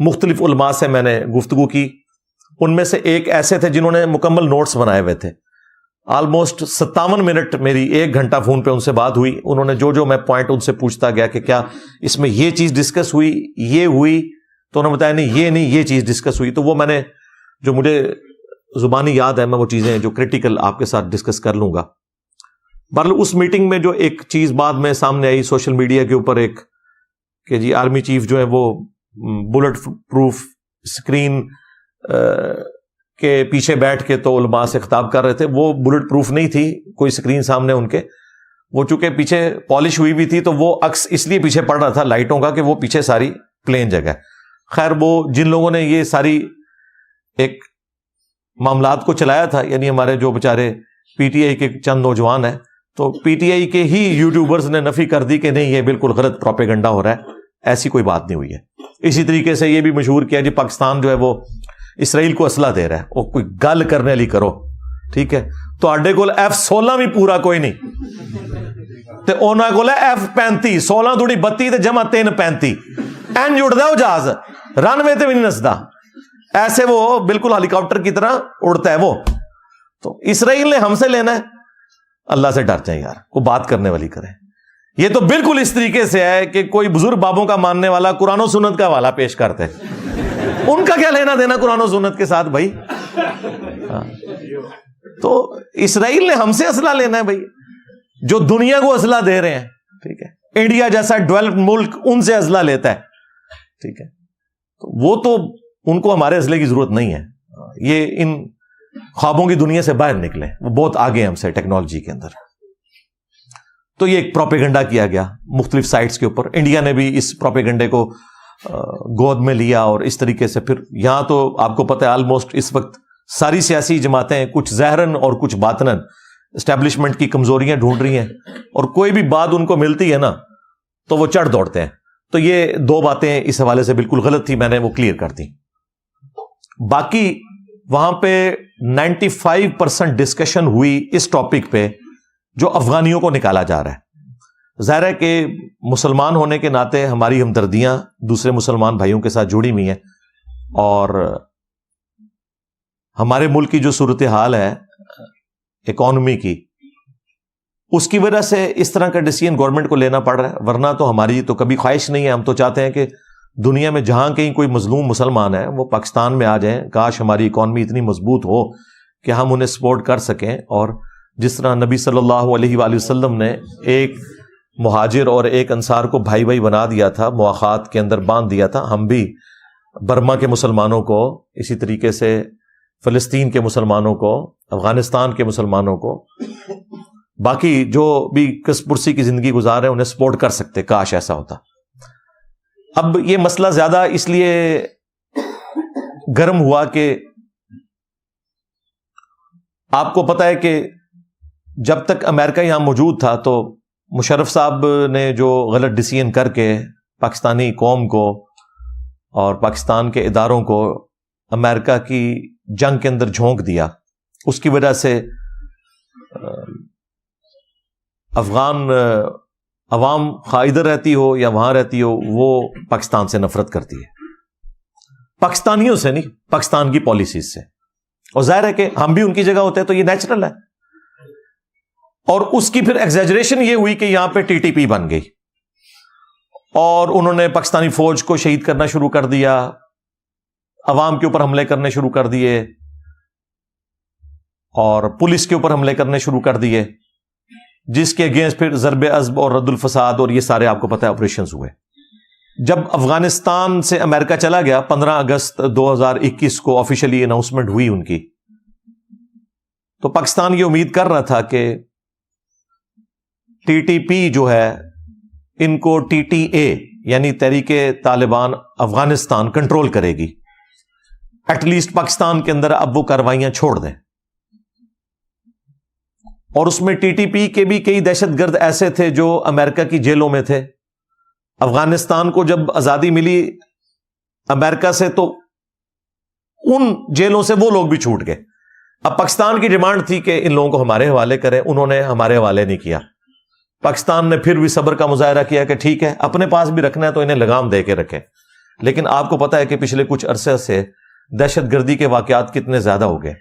مختلف علماء سے میں نے گفتگو کی. ان میں سے ایک ایسے تھے جنہوں نے مکمل نوٹس بنائے ہوئے تھے. آلموسٹ 57 منٹ میری 1 گھنٹہ فون پہ ان سے بات ہوئی. انہوں نے جو میں پوائنٹ ان سے پوچھتا گیا کہ کیا اس میں یہ چیز ڈسکس ہوئی، یہ ہوئی، تو انہوں نے بتایا نہیں یہ چیز ڈسکس ہوئی. تو وہ میں نے جو مجھے زبانی یاد ہے، میں وہ چیزیں جو کریٹیکل آپ کے ساتھ ڈسکس کر لوں گا. بہرحال اس میٹنگ میں جو ایک چیز بعد میں سامنے آئی سوشل میڈیا کے اوپر، ایک کہ جی آرمی چیف جو ہے وہ بلٹ پروف اسکرین کے پیچھے بیٹھ کے تو علماء سے خطاب کر رہے تھے. وہ بلٹ پروف نہیں تھی کوئی اسکرین سامنے ان کے، وہ چونکہ پیچھے پالش ہوئی بھی تھی تو وہ عکس اس لیے پیچھے پڑ رہا تھا لائٹوں کا کہ وہ پیچھے ساری پلین جگہ. خیر، وہ جن لوگوں نے یہ ساری ایک معاملات کو چلایا تھا، یعنی ہمارے جو بیچارے پی ٹی آئی کے چند نوجوان ہیں، تو پی ٹی آئی کے ہی یوٹیوبرز نے نفی کر دی کہ نہیں یہ بالکل غلط پروپیگنڈا ہو رہا ہے، ایسی کوئی بات نہیں ہوئی ہے. اسی طریقے سے یہ بھی مشہور کیا جی پاکستان جو ہے وہ اسرائیل کو اسلحہ دے رہا ہے. وہ کوئی گل کرنے لی کرو، ٹھیک ہے؟ تو آڈے کو F-16 بھی پورا کوئی نہیں، تے اونا کو F-35 16 تھوڑی 32 تے جمع 3-35 این جڑ دا وہ جہاز رن وے تے بھی نہیں نسدا، ایسے وہ بالکل ہیلی کاپٹر کی طرح اڑتا ہے وہ. تو اسرائیل نے ہم سے لینا ہے، اللہ سے ڈر جائیں یار، کوئی بات کرنے والی کریں. یہ تو بالکل اس طریقے سے ہے کہ کوئی بزرگ بابوں کا ماننے والا قرآن و سنت کا حوالہ پیش کرتے ہیں. ان کا کیا لینا دینا قرآن و سنت کے ساتھ بھائی؟ تو اسرائیل نے ہم سے اسلحہ لینا ہے بھائی، جو دنیا کو اسلحہ دے رہے ہیں، ٹھیک ہے؟ انڈیا جیسا ڈیولپڈ ملک ان سے اسلحہ لیتا ہے، ٹھیک ہے؟ تو وہ تو ان کو ہمارے اسلحے کی ضرورت نہیں ہے. یہ ان خوابوں کی دنیا سے باہر نکلے، وہ بہت آگے ہم سے ٹیکنالوجی کے اندر. تو یہ ایک پروپیگنڈا کیا گیا مختلف سائٹس کے اوپر. انڈیا نے بھی اس پروپیگنڈے کو گود میں لیا، اور اس طریقے سے پھر یہاں تو آپ کو پتہ ہے آلموسٹ اس وقت ساری سیاسی جماعتیں کچھ ظاہراً اور کچھ باطناً اسٹیبلشمنٹ کی کمزوریاں ڈھونڈ رہی ہیں، اور کوئی بھی بات ان کو ملتی ہے نا تو وہ چڑھ دوڑتے ہیں. تو یہ 2 باتیں اس حوالے سے بالکل غلط تھی، میں نے وہ کلیئر کر دی. باقی وہاں پہ 95% ڈسکشن ہوئی اس ٹاپک پہ جو افغانیوں کو نکالا جا رہا ہے. ظاہر ہے کہ مسلمان ہونے کے ناطے ہماری ہمدردیاں دوسرے مسلمان بھائیوں کے ساتھ جڑی ہوئی ہیں، اور ہمارے ملک کی جو صورتحال ہے اکانومی کی، اس کی وجہ سے اس طرح کا ڈیسیژن گورنمنٹ کو لینا پڑ رہا ہے، ورنہ تو ہماری تو کبھی خواہش نہیں ہے. ہم تو چاہتے ہیں کہ دنیا میں جہاں کہیں کوئی مظلوم مسلمان ہے وہ پاکستان میں آ جائیں. کاش ہماری اکانومی اتنی مضبوط ہو کہ ہم انہیں سپورٹ کر سکیں. اور جس طرح نبی صلی اللہ علیہ وآلہ وسلم نے ایک مہاجر اور ایک انصار کو بھائی بھائی بنا دیا تھا، مواخات کے اندر باندھ دیا تھا، ہم بھی برما کے مسلمانوں کو اسی طریقے سے، فلسطین کے مسلمانوں کو، افغانستان کے مسلمانوں کو، باقی جو بھی کس پرسی کی زندگی گزار رہے ہیں انہیں سپورٹ کر سکتے. کاش ایسا ہوتا. اب یہ مسئلہ زیادہ اس لیے گرم ہوا کہ آپ کو پتہ ہے کہ جب تک امریکہ یہاں موجود تھا تو مشرف صاحب نے جو غلط ڈیسیژن کر کے پاکستانی قوم کو اور پاکستان کے اداروں کو امریکہ کی جنگ کے اندر جھونک دیا، اس کی وجہ سے افغان عوام خواہ ادھر رہتی ہو یا وہاں رہتی ہو وہ پاکستان سے نفرت کرتی ہے. پاکستانیوں سے نہیں، پاکستان کی پالیسیز سے. اور ظاہر ہے کہ ہم بھی ان کی جگہ ہوتے ہیں تو یہ نیچرل ہے. اور اس کی پھر ایگزیجریشن یہ ہوئی کہ یہاں پہ ٹی ٹی پی بن گئی اور انہوں نے پاکستانی فوج کو شہید کرنا شروع کر دیا، عوام کے اوپر حملے کرنے شروع کر دیے اور پولیس کے اوپر حملے کرنے شروع کر دیے، جس کے اگینسٹ پھر ضرب عضب اور رد الفساد اور یہ سارے آپ کو پتہ ہے آپریشنز ہوئے. جب افغانستان سے امریکہ چلا گیا 15 اگست 2021 کو آفیشلی اناؤنسمنٹ ہوئی ان کی، تو پاکستان یہ امید کر رہا تھا کہ ٹی ٹی پی جو ہے ان کو ٹی ٹی اے یعنی تحریک طالبان افغانستان کنٹرول کرے گی، ایٹ لیسٹ پاکستان کے اندر اب وہ کارروائیاں چھوڑ دیں. اور اس میں ٹی ٹی پی کے بھی کئی دہشت گرد ایسے تھے جو امریکہ کی جیلوں میں تھے. افغانستان کو جب آزادی ملی امریکہ سے تو ان جیلوں سے وہ لوگ بھی چھوٹ گئے. اب پاکستان کی ڈیمانڈ تھی کہ ان لوگوں کو ہمارے حوالے کریں، انہوں نے ہمارے حوالے نہیں کیا. پاکستان نے پھر بھی صبر کا مظاہرہ کیا کہ ٹھیک ہے اپنے پاس بھی رکھنا ہے تو انہیں لگام دے کے رکھیں. لیکن آپ کو پتا ہے کہ پچھلے کچھ عرصے سے دہشت گردی کے واقعات کتنے زیادہ ہو گئے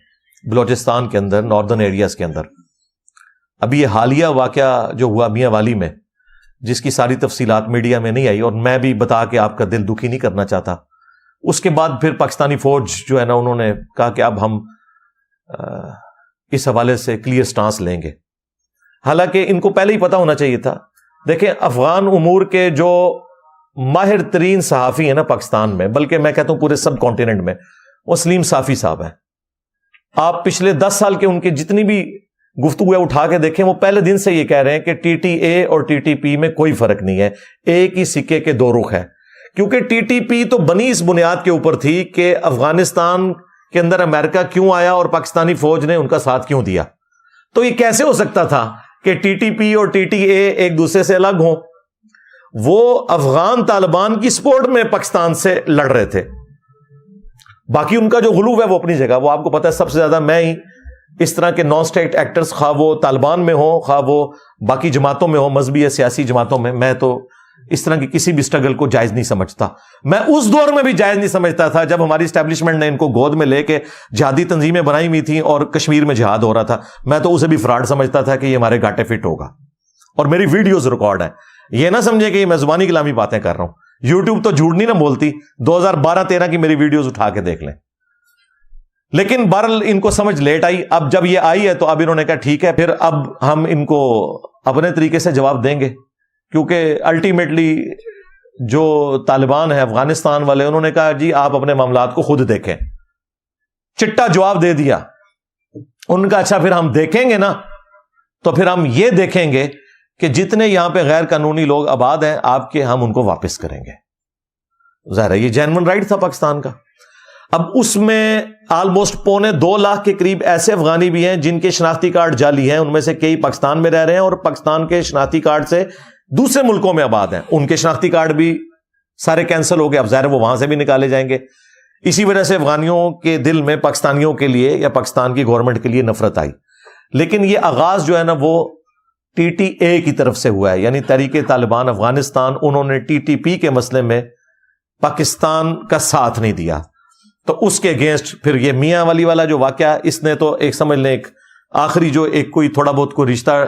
بلوچستان کے اندر، ناردرن ایریاز کے اندر. ابھی یہ حالیہ واقعہ جو ہوا میاں والی میں، جس کی ساری تفصیلات میڈیا میں نہیں آئی اور میں بھی بتا کے آپ کا دل دکھی نہیں کرنا چاہتا، اس کے بعد پھر پاکستانی فوج جو ہے نا انہوں نے کہا کہ اب ہم اس حوالے سے کلیئر سٹانس لیں گے. حالانکہ ان کو پہلے ہی پتا ہونا چاہیے تھا. دیکھیں افغان امور کے جو ماہر ترین صحافی ہیں نا پاکستان میں، بلکہ میں کہتا ہوں پورے سب کانٹیننٹ میں، وہ سلیم صافی صاحب ہیں. آپ پچھلے 10 سال کے ان کی جتنی بھی گفتگو اٹھا کے دیکھیں، وہ پہلے دن سے یہ کہہ رہے ہیں کہ ٹی ٹی اے اور ٹی ٹی پی میں کوئی فرق نہیں ہے، ایک ہی سکے کے دو رخ ہے. کیونکہ ٹی ٹی پی تو بنی اس بنیاد کے اوپر تھی کہ افغانستان کے اندر امریکہ کیوں آیا اور پاکستانی فوج نے ان کا ساتھ کیوں دیا. تو یہ کیسے ہو سکتا تھا کہ ٹی ٹی پی اور ٹی ٹی اے ایک دوسرے سے الگ ہوں؟ وہ افغان طالبان کی سپورٹ میں پاکستان سے لڑ رہے تھے. باقی ان کا جو غلو ہے وہ اپنی جگہ. وہ آپ کو پتا ہے سب سے زیادہ میں ہی اس طرح کے نان اسٹیٹ ایکٹرز، خواہ وہ طالبان میں ہوں خواہ وہ باقی جماعتوں میں ہوں، مذہبی یا سیاسی جماعتوں میں تو اس طرح کی کسی بھی اسٹرگل کو جائز نہیں سمجھتا. میں اس دور میں بھی جائز نہیں سمجھتا تھا جب ہماری اسٹیبلشمنٹ نے ان کو گود میں لے کے جہادی تنظیمیں بنائی ہوئی تھیں اور کشمیر میں جہاد ہو رہا تھا. میں تو اسے بھی فراڈ سمجھتا تھا کہ یہ ہمارے گاٹے فٹ ہوگا. اور میری ویڈیوز ریکارڈ ہیں، یہ نہ سمجھے کہ یہ میں زبانی کلامی باتیں کر رہا ہوں. یوٹیوب تو جھوٹ نہیں نہ بولتی. 2012-13 کی میری ویڈیوز اٹھا کے دیکھ لیں. لیکن بہرحال ان کو سمجھ لیٹ آئی. اب جب یہ آئی ہے تو اب انہوں نے کہا ٹھیک ہے پھر اب ہم ان کو اپنے طریقے سے جواب دیں گے. کیونکہ الٹیمیٹلی جو طالبان ہیں افغانستان والے، انہوں نے کہا جی آپ اپنے معاملات کو خود دیکھیں. چٹا جواب دے دیا. ان کا اچھا پھر ہم دیکھیں گے نا، تو پھر ہم یہ دیکھیں گے کہ جتنے یہاں پہ غیر قانونی لوگ آباد ہیں آپ کے، ہم ان کو واپس کریں گے. ظاہر ہے یہ جینون رائٹ تھا پاکستان کا. اب اس میں آلموسٹ 2.25 لاکھ کے قریب ایسے افغانی بھی ہیں جن کے شناختی کارڈ جعلی ہیں. ان میں سے کئی پاکستان میں رہ رہے ہیں اور پاکستان کے شناختی کارڈ سے دوسرے ملکوں میں آباد ہیں. ان کے شناختی کارڈ بھی سارے کینسل ہو گئے. اب ظاہر وہ وہاں سے بھی نکالے جائیں گے. اسی وجہ سے افغانیوں کے دل میں پاکستانیوں کے لیے یا پاکستان کی گورنمنٹ کے لیے نفرت آئی. لیکن یہ آغاز جو ہے نا وہ ٹی ٹی اے کی طرف سے ہوا ہے، یعنی تحریک طالبان افغانستان. انہوں نے ٹی ٹی پی کے مسئلے میں پاکستان کا ساتھ نہیں دیا. تو اس کے اگینسٹ پھر یہ میاں والی والا جو واقعہ، اس نے تو ایک سمجھ لیں ایک آخری جو ایک کوئی تھوڑا بہت کوئی رشتہ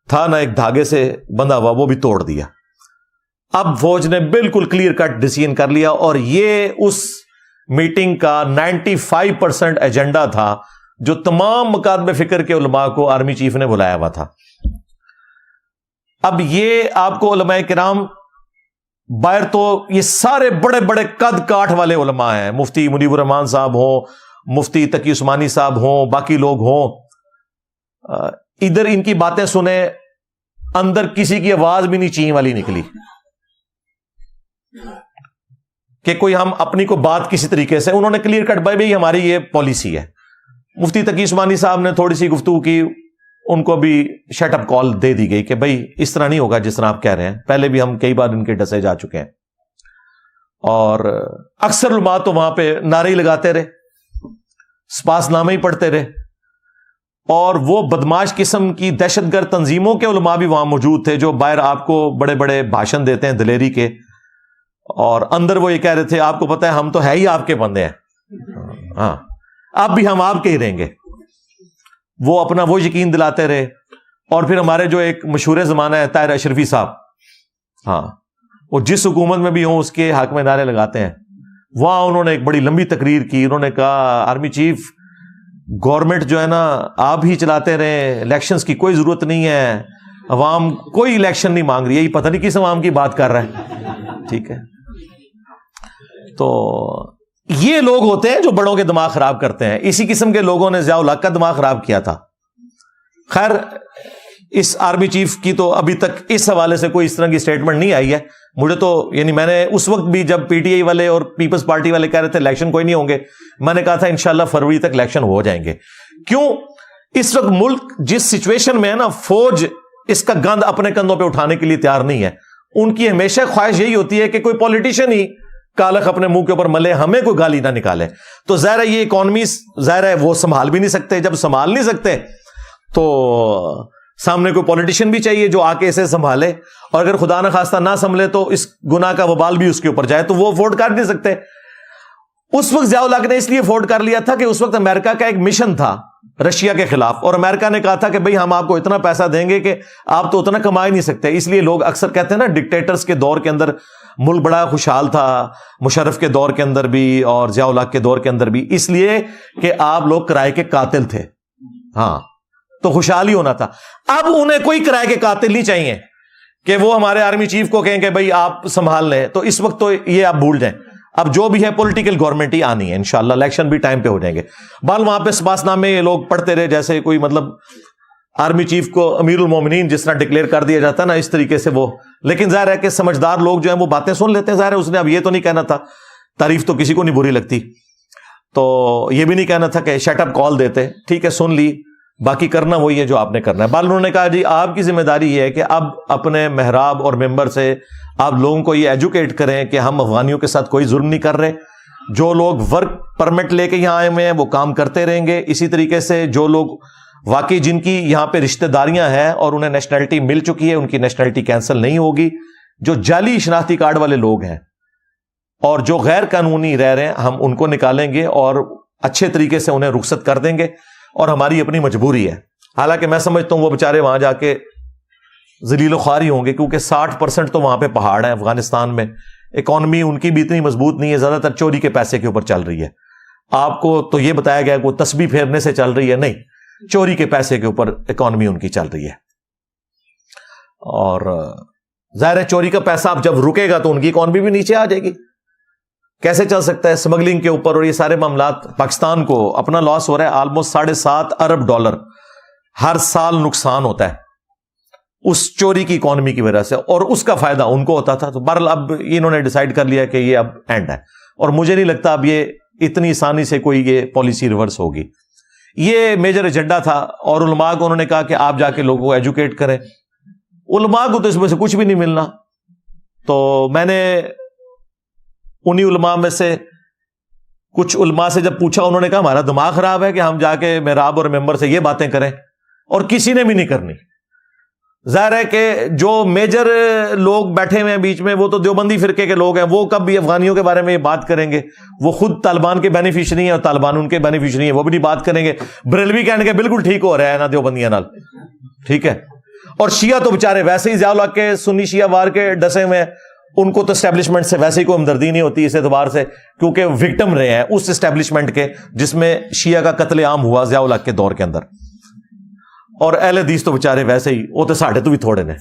تھا نہ ایک دھاگے سے بندھا ہوا، وہ بھی توڑ دیا۔ اب فوج نے بالکل کلیئر کٹ ڈیسیژن کر لیا، اور یہ اس میٹنگ کا 95% ایجنڈا تھا جو تمام مکاتب فکر کے علماء کو آرمی چیف نے بلایا ہوا تھا۔ اب یہ آپ کو علماء کرام باہر تو یہ سارے بڑے بڑے قد کاٹ والے علماء ہیں، مفتی منیب الرحمان صاحب ہوں، مفتی تقی عثمانی صاحب ہوں، باقی لوگ ہوں، ادھر ان کی باتیں سنیں، اندر کسی کی آواز بھی نہیں چین والی نکلی کہ کوئی ہم اپنی کو بات کسی طریقے سے، انہوں نے کلیئر کٹ بھائی ہماری یہ پالیسی ہے۔ مفتی تقی عثمانی صاحب نے تھوڑی سی گفتگو کی، ان کو بھی شٹ اپ کال دے دی گئی کہ بھائی اس طرح نہیں ہوگا جس طرح آپ کہہ رہے ہیں، پہلے بھی ہم کئی بار ان کے ڈسے جا چکے ہیں۔ اور اکثر علماء تو وہاں پہ نعرے ہی لگاتے رہے، سپاس نامے ہی پڑھتے رہے، اور وہ بدماش قسم کی دہشت گرد تنظیموں کے علماء بھی وہاں موجود تھے جو باہر آپ کو بڑے بڑے بھاشن دیتے ہیں دلیری کے، اور اندر وہ یہ کہہ رہے تھے آپ کو پتہ ہے ہم تو ہے ہی آپ کے بندے ہیں، ہاں اب بھی ہم آپ کے ہی رہیں گے۔ وہ اپنا وہ یقین دلاتے رہے۔ اور پھر ہمارے جو ایک مشہور زمانہ ہے طاہر اشرفی صاحب، ہاں وہ جس حکومت میں بھی ہوں اس کے حق میں نعرے لگاتے ہیں، وہاں انہوں نے ایک بڑی لمبی تقریر کی، انہوں نے کہا آرمی چیف گورنمنٹ جو ہے نا آپ ہی چلاتے رہے، الیکشنز کی کوئی ضرورت نہیں ہے، عوام کوئی الیکشن نہیں مانگ رہی ہے، یہ پتہ نہیں کس عوام کی بات کر رہا ہے، ٹھیک ہے۔ تو یہ لوگ ہوتے ہیں جو بڑوں کے دماغ خراب کرتے ہیں، اسی قسم کے لوگوں نے ضیاء الحق کا دماغ خراب کیا تھا۔ خیر اس آرمی چیف کی تو ابھی تک اس حوالے سے کوئی اس طرح کی سٹیٹمنٹ نہیں آئی ہے مجھے تو، یعنی میں نے اس وقت بھی جب پی ٹی آئی والے اور پیپلز پارٹی والے کہہ رہے تھے الیکشن کوئی نہیں ہوں گے، میں نے کہا تھا انشاءاللہ فروری تک الیکشن ہو جائیں گے۔ کیوں؟ اس وقت ملک جس سچویشن میں ہے نا، فوج اس کا گند اپنے کندھوں پہ اٹھانے کے لیے تیار نہیں ہے۔ ان کی ہمیشہ خواہش یہی ہوتی ہے کہ کوئی پولیٹیشین ہی کالخ اپنے منہ کے اوپر ملے، ہمیں کوئی گالی نہ نکالے۔ تو ظاہر ہے یہ اکانومی ظاہر ہے وہ سنبھال بھی نہیں سکتے، جب سنبھال نہیں سکتے تو سامنے کوئی پولیٹیشین بھی چاہیے جو آ کے اسے سنبھالے، اور اگر خدا نہ خواستہ نہ سنبھلے تو اس گناہ کا وبال بھی اس کے اوپر جائے، تو وہ افورڈ کر نہیں سکتے۔ اس وقت ضیاء الحق نے اس لیے افورڈ کر لیا تھا کہ اس وقت امریکہ کا ایک مشن تھا رشیا کے خلاف، اور امریکہ نے کہا تھا کہ بھئی ہم آپ کو اتنا پیسہ دیں گے کہ آپ تو اتنا کما ہی نہیں سکتے۔ اس لیے لوگ اکثر کہتے ہیں نا ڈکٹیٹرز کے دور کے اندر ملک بڑا خوشحال تھا، مشرف کے دور کے اندر بھی اور ضیاء الحق کے دور کے اندر بھی، اس لیے کہ آپ لوگ کرائے کے قاتل تھے، ہاں تو خوشحال ہی ہونا تھا۔ اب انہیں کوئی کرائے کے قاتل نہیں چاہیے کہ وہ ہمارے آرمی چیف کو کہیں کہ بھئی آپ سنبھال لیں، تو اس وقت تو یہ آپ بھول جائیں۔ اب جو بھی ہے پولیٹیکل گورنمنٹ ہی آنی ہے انشاءاللہ، الیکشن بھی ٹائم پہ ہو جائیں گے۔ بال وہاں پہ سپاس نامے یہ لوگ پڑھتے رہے، جیسے کوئی مطلب آرمی چیف کو امیر المومنین جس طرح ڈکلیئر کر دیا جاتا ہے نا، اس طریقے سے وہ، لیکن ظاہر ہے کہ سمجھدار لوگ جو ہیں وہ باتیں سن لیتے ہیں۔ ظاہر ہے اس نے اب یہ تو نہیں کہنا تھا، تعریف تو کسی کو نہیں بری لگتی، تو یہ بھی نہیں کہنا تھا کہ شٹ اپ کال دیتے، ٹھیک ہے سن لی، باقی کرنا وہی ہے جو آپ نے کرنا ہے۔ بال انہوں نے کہا جی آپ کی ذمہ داری یہ ہے کہ اب اپنے محراب اور ممبر سے آپ لوگوں کو یہ ایجوکیٹ کریں کہ ہم افغانیوں کے ساتھ کوئی ظلم نہیں کر رہے، جو لوگ ورک پرمٹ لے کے یہاں آئے ہوئے ہیں وہ کام کرتے رہیں گے، اسی طریقے سے جو لوگ واقعی جن کی یہاں پہ رشتہ داریاں ہیں اور انہیں نیشنلٹی مل چکی ہے، ان کی نیشنلٹی کینسل نہیں ہوگی۔ جو جعلی شناختی کارڈ والے لوگ ہیں اور جو غیر قانونی رہ رہے ہیں، ہم ان کو نکالیں گے اور اچھے طریقے سے انہیں رخصت کر دیں گے، اور ہماری اپنی مجبوری ہے۔ حالانکہ میں سمجھتا ہوں وہ بیچارے وہاں جا کے ذلیل و خواری ہوں گے، کیونکہ 60% تو وہاں پہ پہاڑ ہیں افغانستان میں، اکانومی ان کی بھی اتنی مضبوط نہیں ہے، زیادہ تر چوری کے پیسے کے اوپر چل رہی ہے۔ آپ کو تو یہ بتایا گیا کہ وہ تسبیح پھیرنے سے چل رہی ہے، نہیں، چوری کے پیسے کے اوپر اکانومی ان کی چل رہی ہے۔ اور ظاہر ہے چوری کا پیسہ اب جب رکے گا تو ان کی اکانومی بھی نیچے آ جائے گی۔ کیسے چل سکتا ہے؟ اسمگلنگ کے اوپر اور یہ سارے معاملات، پاکستان کو اپنا لاس ہو رہا ہے آلموسٹ $7.5 ارب ہر سال نقصان ہوتا ہے اس چوری کی اکانومی کی وجہ سے، اور اس کا فائدہ ان کو ہوتا تھا۔ تو بہرحال اب انہوں نے ڈیسائیڈ کر لیا کہ یہ اب اینڈ ہے، اور مجھے نہیں لگتا اب یہ اتنی آسانی سے کوئی یہ پالیسی ریورس ہوگی۔ یہ میجر ایجنڈا تھا، اور علماء کو انہوں نے کہا کہ آپ جا کے لوگوں کو ایجوکیٹ کریں۔ علماء کو تو اس میں سے کچھ بھی نہیں ملنا، تو میں نے انہی علماء میں سے کچھ علماء سے جب پوچھا، انہوں نے کہا ہمارا دماغ خراب ہے کہ ہم جا کے محراب اور ممبر سے یہ باتیں کریں، اور کسی نے بھی نہیں کرنی۔ ظاہر ہے کہ جو میجر لوگ بیٹھے ہوئے ہیں بیچ میں وہ تو دیوبندی فرقے کے لوگ ہیں، وہ کب بھی افغانیوں کے بارے میں یہ بات کریں گے؟ وہ خود طالبان کے بینیفیشری ہیں اور طالبان ان کے بینیفیشری ہیں، وہ بھی نہیں بات کریں گے۔ بریلوی کہنے کے بالکل ٹھیک ہو رہا ہے نا دیوبندیاں نال، ٹھیک ہے، اور شیعہ تو بےچارے ویسے ہی ضیاء الحق کے سنی شیعہ وار کے ڈسے ہوئے ہیں, ان کو تو اسٹیبلشمنٹ سے ویسے ہی کوئی ہمدردی نہیں ہوتی اس اعتبار سے, کیونکہ وکٹم رہے ہیں اس اسٹیبلشمنٹ کے جس میں شیعہ کا قتل عام ہوا ضیاء الحق کے دور کے اندر. اور اہل حدیث تو بےچارے ویسے ہی, وہ تو ساڑھے تو بھی تھوڑے نے,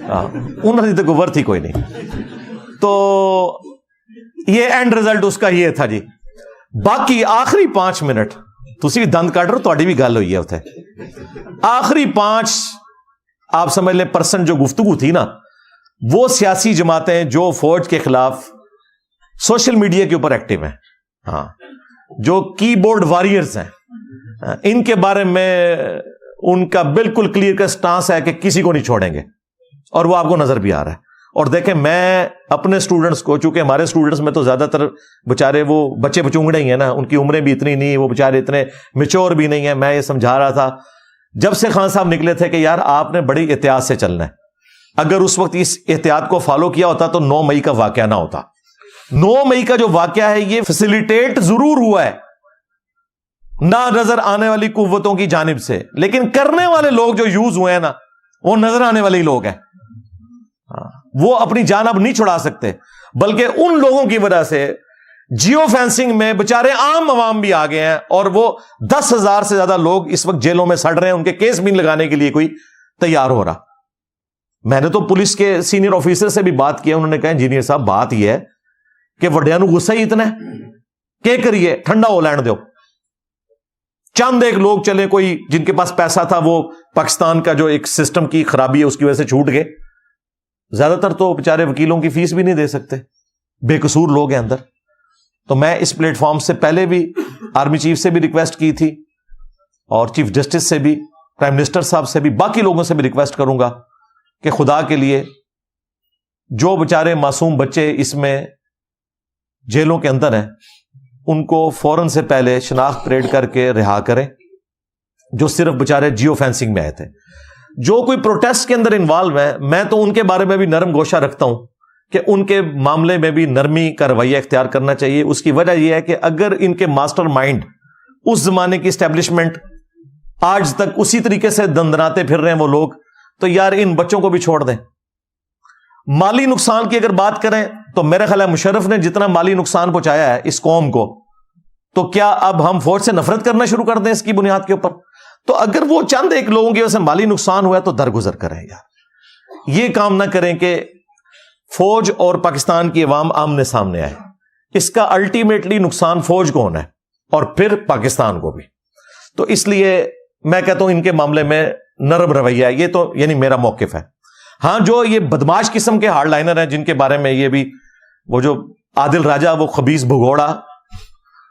انہوں نے تو ورتھ ہی کوئی نہیں. تو یہ اینڈ رزلٹ اس کا یہ تھا جی. باقی آخری 5 منٹ تسی بھی دند کٹ رہو, تہاڈی بھی گل ہوئی ہے اتنے. آخری 5 آپ سمجھ لیں پرسنٹ جو گفتگو تھی نا, وہ سیاسی جماعتیں جو فوج کے خلاف سوشل میڈیا کے اوپر ایکٹیو ہیں, ہاں, جو کی بورڈ واریئرز ہیں, ان کے بارے میں ان کا بالکل کلیئر کا سٹانس ہے کہ کسی کو نہیں چھوڑیں گے, اور وہ آپ کو نظر بھی آ رہا ہے. اور دیکھیں میں اپنے سٹوڈنٹس کو, چونکہ ہمارے سٹوڈنٹس میں تو زیادہ تر بےچارے وہ بچے بچونگڑے ہی ہیں نا, ان کی عمریں بھی اتنی نہیں, وہ بےچارے اتنے میچور بھی نہیں ہیں. میں یہ سمجھا رہا تھا جب سے خان صاحب نکلے تھے کہ یار آپ نے بڑی احتیاط سے چلنا ہے. اگر اس وقت اس احتیاط کو فالو کیا ہوتا تو 9 مئی کا واقعہ نہ ہوتا. 9 مئی کا جو واقعہ ہے یہ فیسیلیٹیٹ ضرور ہوا ہے نہ نظر آنے والی قوتوں کی جانب سے, لیکن کرنے والے لوگ جو یوز ہوئے ہیں نا, وہ نظر آنے والے لوگ ہیں. وہ اپنی جان اب نہیں چھڑا سکتے, بلکہ ان لوگوں کی وجہ سے جیو فینسنگ میں بےچارے عام عوام بھی آ گئے ہیں, اور وہ 10,000 سے زیادہ لوگ اس وقت جیلوں میں سڑ رہے ہیں, ان کے کیس بھی لگانے کے لیے کوئی تیار ہو رہا. میں نے تو پولیس کے سینئر آفیسر سے بھی بات کیا, انہوں نے کہا انجینئر صاحب بات یہ ہے کہ وڈیاں نو غصہ ہی اتنا ہے کہ کریے, ٹھنڈا ہو لین دو. چند ایک لوگ چلے, کوئی جن کے پاس پیسہ تھا وہ پاکستان کا جو ایک سسٹم کی خرابی ہے اس کی وجہ سے چھوٹ گئے. زیادہ تر تو بیچارے وکیلوں کی فیس بھی نہیں دے سکتے, بے قصور لوگ ہیں اندر. تو میں اس پلیٹ فارم سے پہلے بھی آرمی چیف سے بھی ریکویسٹ کی تھی, اور چیف جسٹس سے بھی, پرائم منسٹر صاحب سے بھی, باقی لوگوں سے بھی ریکویسٹ کروں گا کہ خدا کے لیے جو بیچارے معصوم بچے اس میں جیلوں کے اندر ہیں ان کو فوراً سے پہلے شناخت پریڈ کر کے رہا کریں, جو صرف بیچارے جیو فینسنگ میں آئے تھے. جو کوئی پروٹیسٹ کے اندر انوالو ہے, میں تو ان کے بارے میں بھی نرم گوشہ رکھتا ہوں کہ ان کے معاملے میں بھی نرمی کا رویہ اختیار کرنا چاہیے. اس کی وجہ یہ ہے کہ اگر ان کے ماسٹر مائنڈ اس زمانے کی اسٹیبلشمنٹ آج تک اسی طریقے سے دندناتے پھر رہے ہیں وہ لوگ, تو یار ان بچوں کو بھی چھوڑ دیں. مالی نقصان کی اگر بات کریں تو میرا خیال ہے مشرف نے جتنا مالی نقصان پہنچایا ہے اس قوم کو, تو کیا اب ہم فوج سے نفرت کرنا شروع کر دیں اس کی بنیاد کے اوپر؟ تو اگر وہ چند ایک لوگوں کی وجہ سے مالی نقصان ہوا ہے تو درگزر کریں یار. یہ کام نہ کریں کہ فوج اور پاکستان کی عوام آمنے سامنے آئے. اس کا الٹیمیٹلی نقصان فوج کو ہونا ہے اور پھر پاکستان کو بھی. تو اس لیے میں کہتا ہوں ان کے معاملے میں نرم رویہ ہے. یہ تو یعنی میرا موقف ہے. ہاں جو یہ بدماش قسم کے ہارڈ لائنر ہیں جن کے بارے میں یہ بھی, وہ جو عادل راجہ, وہ خبیث بھگوڑا,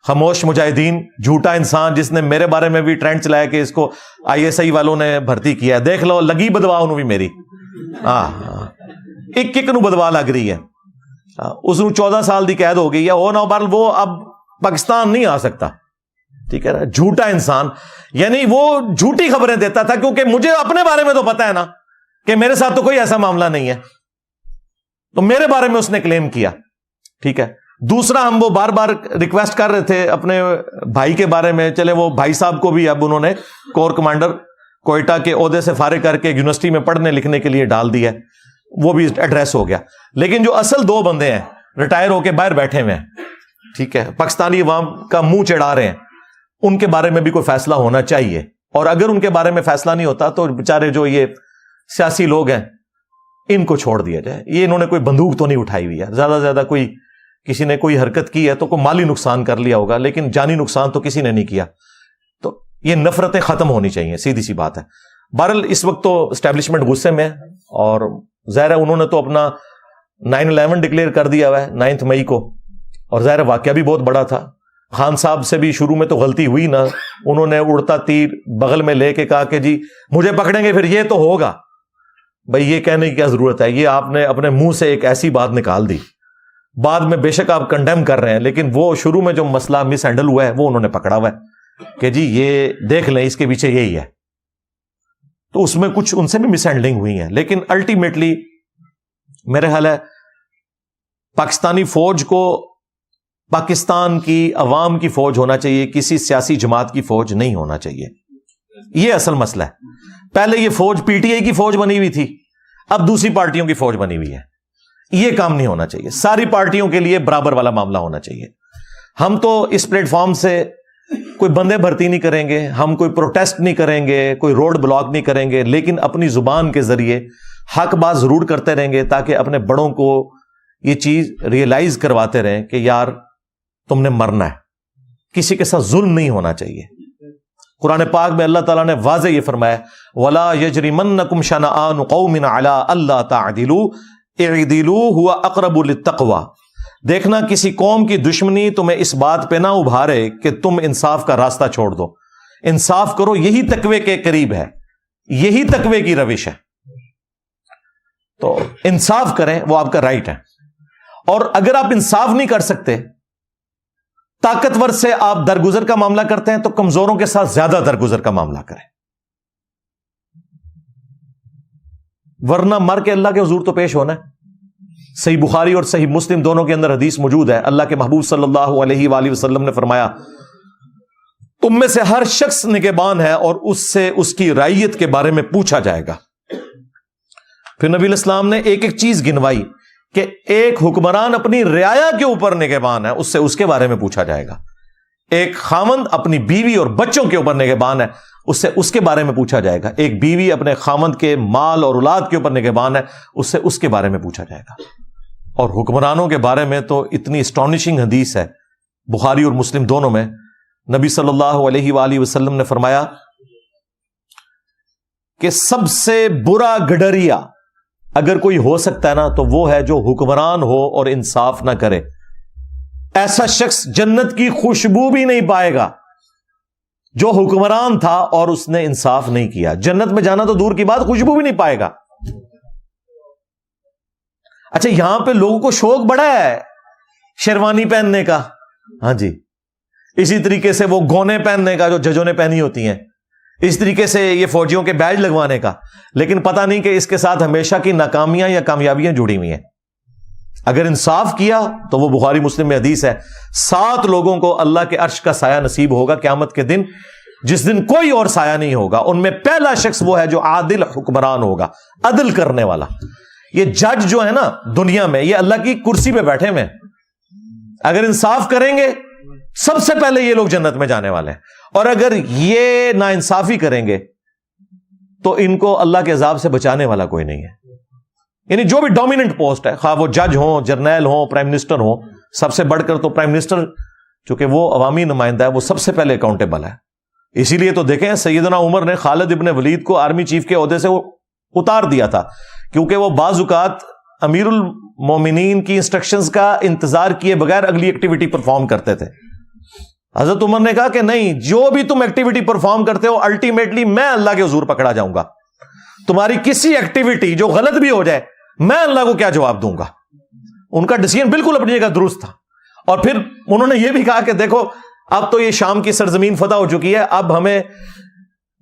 خاموش مجاہدین, جھوٹا انسان, جس نے میرے بارے میں بھی ٹرینڈ چلایا کہ اس کو ISI والوں نے بھرتی کیا ہے. دیکھ لو لگی بدوا انہوں بھی میری, ایک نو بدوا لگ رہی ہے. اس نو 14 سال دی قید ہو گئی ہے, وہ نو بار وہ اب پاکستان نہیں آ سکتا. ٹھیک ہے نا, جھوٹا انسان. یعنی وہ جھوٹی خبریں دیتا تھا, کیونکہ مجھے اپنے بارے میں تو پتا ہے نا کہ میرے ساتھ تو کوئی ایسا معاملہ نہیں ہے, تو میرے بارے میں اس نے کلیم کیا. ٹھیک ہے. دوسرا, ہم وہ بار بار ریکویسٹ کر رہے تھے اپنے بھائی کے بارے میں, چلے وہ بھائی صاحب کو بھی اب انہوں نے کور کمانڈر کوئٹہ کے عہدے سے فارغ کر کے یونیورسٹی میں پڑھنے لکھنے کے لیے ڈال دیا, وہ بھی ایڈریس ہو گیا. لیکن جو اصل 2 بندے ہیں ریٹائر ہو کے باہر بیٹھے ہوئے ہیں, ٹھیک ہے, پاکستانی عوام کا منہ چڑھا رہے ہیں, ان کے بارے میں بھی کوئی فیصلہ ہونا چاہیے. اور اگر ان کے بارے میں فیصلہ نہیں ہوتا تو بیچارے جو یہ سیاسی لوگ ہیں ان کو چھوڑ دیا جائے. یہ انہوں نے کوئی بندوق تو نہیں اٹھائی ہوئی ہے, زیادہ سے زیادہ کوئی کسی نے کوئی حرکت کی ہے تو کوئی مالی نقصان کر لیا ہوگا, لیکن جانی نقصان تو کسی نے نہیں کیا. تو یہ نفرتیں ختم ہونی چاہیے, سیدھی سی بات ہے. بہرحال اس وقت تو اسٹیبلشمنٹ غصے میں, اور ظاہر ہے انہوں نے تو اپنا 9/11 ڈکلیئر کر دیا ہوا ہے 9 مئی کو, اور ظاہر واقعہ بھی بہت بڑا تھا. خان صاحب سے بھی شروع میں تو غلطی ہوئی نا, انہوں نے اڑتا تیر بغل میں لے کے کہا کہ جی مجھے پکڑیں گے پھر یہ تو ہوگا. بھائی یہ کہنے کی کیا ضرورت ہے, یہ آپ نے اپنے منہ سے ایک ایسی بات نکال دی. بعد میں بے شک آپ کنڈیم کر رہے ہیں, لیکن وہ شروع میں جو مسئلہ مس ہینڈل ہوا ہے وہ انہوں نے پکڑا ہوا ہے کہ جی یہ دیکھ لیں اس کے پیچھے یہی ہے. تو اس میں کچھ ان سے بھی مس ہینڈلنگ ہوئی ہے, لیکن الٹیمیٹلی میرے خیال ہے پاکستانی فوج کو پاکستان کی عوام کی فوج ہونا چاہیے, کسی سیاسی جماعت کی فوج نہیں ہونا چاہیے. یہ اصل مسئلہ ہے. پہلے یہ فوج پی ٹی آئی کی فوج بنی ہوئی تھی، اب دوسری پارٹیوں کی فوج بنی ہوئی ہے. یہ کام نہیں ہونا چاہیے. ساری پارٹیوں کے لیے برابر والا معاملہ ہونا چاہیے. ہم تو اس پلیٹ فارم سے کوئی بندے بھرتی نہیں کریں گے، ہم کوئی پروٹیسٹ نہیں کریں گے، کوئی روڈ بلاک نہیں کریں گے، لیکن اپنی زبان کے ذریعے حق بات ضرور کرتے رہیں گے تاکہ اپنے بڑوں کو یہ چیز ریئلائز کرواتے رہیں کہ یار تم نے مرنا ہے، کسی کے ساتھ ظلم نہیں ہونا چاہیے. قرآن پاک میں اللہ تعالیٰ نے واضح یہ فرمایا وَلَا يَجْرِمَنَّكُمْ شَنَآنُ قَوْمٍ عَلَىٰ أَلَّا تَعْدِلُوا اعْدِلُوا هُوَ أَقْرَبُ لِلتَّقْوَىٰ. دیکھنا کسی قوم کی دشمنی تمہیں اس بات پہ نہ ابھارے کہ تم انصاف کا راستہ چھوڑ دو. انصاف کرو، یہی تقوی کے قریب ہے، یہی تقوی کی روش ہے. تو انصاف کریں، وہ آپ کا رائٹ ہے. اور اگر آپ انصاف نہیں کر سکتے، طاقتور سے آپ درگزر کا معاملہ کرتے ہیں، تو کمزوروں کے ساتھ زیادہ درگزر کا معاملہ کریں، ورنہ مر کے اللہ کے حضور تو پیش ہونا ہے. صحیح بخاری اور صحیح مسلم دونوں کے اندر حدیث موجود ہے. اللہ کے محبوب صلی اللہ علیہ وآلہ وسلم نے فرمایا تم میں سے ہر شخص نگہبان ہے اور اس سے اس کی رعیت کے بارے میں پوچھا جائے گا. پھر نبی الاسلام نے ایک ایک چیز گنوائی کہ ایک حکمران اپنی رعایا کے اوپر نگہبان ہے، اس سے اس کے بارے میں پوچھا جائے گا. ایک خاوند اپنی بیوی اور بچوں کے اوپر نگہبان ہے، اس سے اس کے بارے میں پوچھا جائے گا. ایک بیوی اپنے خاوند کے مال اور اولاد کے اوپر نگہبان ہے، اس سے اس کے بارے میں پوچھا جائے گا. اور حکمرانوں کے بارے میں تو اتنی اسٹانشنگ حدیث ہے بخاری اور مسلم دونوں میں. نبی صلی اللہ علیہ وآلہ وسلم نے فرمایا کہ سب سے برا گڈریا اگر کوئی ہو سکتا ہے نا تو وہ ہے جو حکمران ہو اور انصاف نہ کرے. ایسا شخص جنت کی خوشبو بھی نہیں پائے گا جو حکمران تھا اور اس نے انصاف نہیں کیا. جنت میں جانا تو دور کی بات، خوشبو بھی نہیں پائے گا. اچھا یہاں پہ لوگوں کو شوق بڑا ہے شیروانی پہننے کا، ہاں جی، اسی طریقے سے وہ گونے پہننے کا جو ججوں نے پہنی ہوتی ہیں، اس طریقے سے یہ فوجیوں کے بیج لگوانے کا، لیکن پتہ نہیں کہ اس کے ساتھ ہمیشہ کی ناکامیاں یا کامیابیاں جڑی ہوئی ہیں. اگر انصاف کیا تو وہ بخاری مسلم میں حدیث ہے 7 لوگوں کو اللہ کے عرش کا سایہ نصیب ہوگا قیامت کے دن، جس دن کوئی اور سایہ نہیں ہوگا. ان میں پہلا شخص وہ ہے جو عادل حکمران ہوگا، عدل کرنے والا. یہ جج جو ہے نا دنیا میں، یہ اللہ کی کرسی پہ بیٹھے ہوئے، اگر انصاف کریں گے سب سے پہلے یہ لوگ جنت میں جانے والے ہیں. اور اگر یہ ناانصافی کریں گے تو ان کو اللہ کے عذاب سے بچانے والا کوئی نہیں ہے. یعنی جو بھی ڈومیننٹ پوسٹ ہے، خواہ وہ جج ہوں، جرنیل ہوں، پرائم منسٹر ہوں، سب سے بڑھ کر تو پرائم منسٹر چونکہ وہ عوامی نمائندہ ہے، وہ سب سے پہلے اکاؤنٹیبل ہے. اسی لیے تو دیکھیں سیدنا عمر نے خالد ابن ولید کو آرمی چیف کے عہدے سے وہ اتار دیا تھا، کیونکہ وہ بعض اوقات امیر المومنین کی انسٹرکشنز کا انتظار کیے بغیر اگلی ایکٹیویٹی پرفارم کرتے تھے. حضرت عمر نے کہا کہ نہیں، جو بھی تم ایکٹیویٹی پرفارم کرتے ہو الٹیمیٹلی میں اللہ کے حضور پکڑا جاؤں گا. تمہاری کسی ایکٹیویٹی جو غلط بھی ہو جائے میں اللہ کو کیا جواب دوں گا. ان کا ڈیسیژن بالکل اپنی جگہ درست تھا. اور پھر انہوں نے یہ بھی کہا کہ دیکھو اب تو یہ شام کی سرزمین فتح ہو چکی ہے، اب ہمیں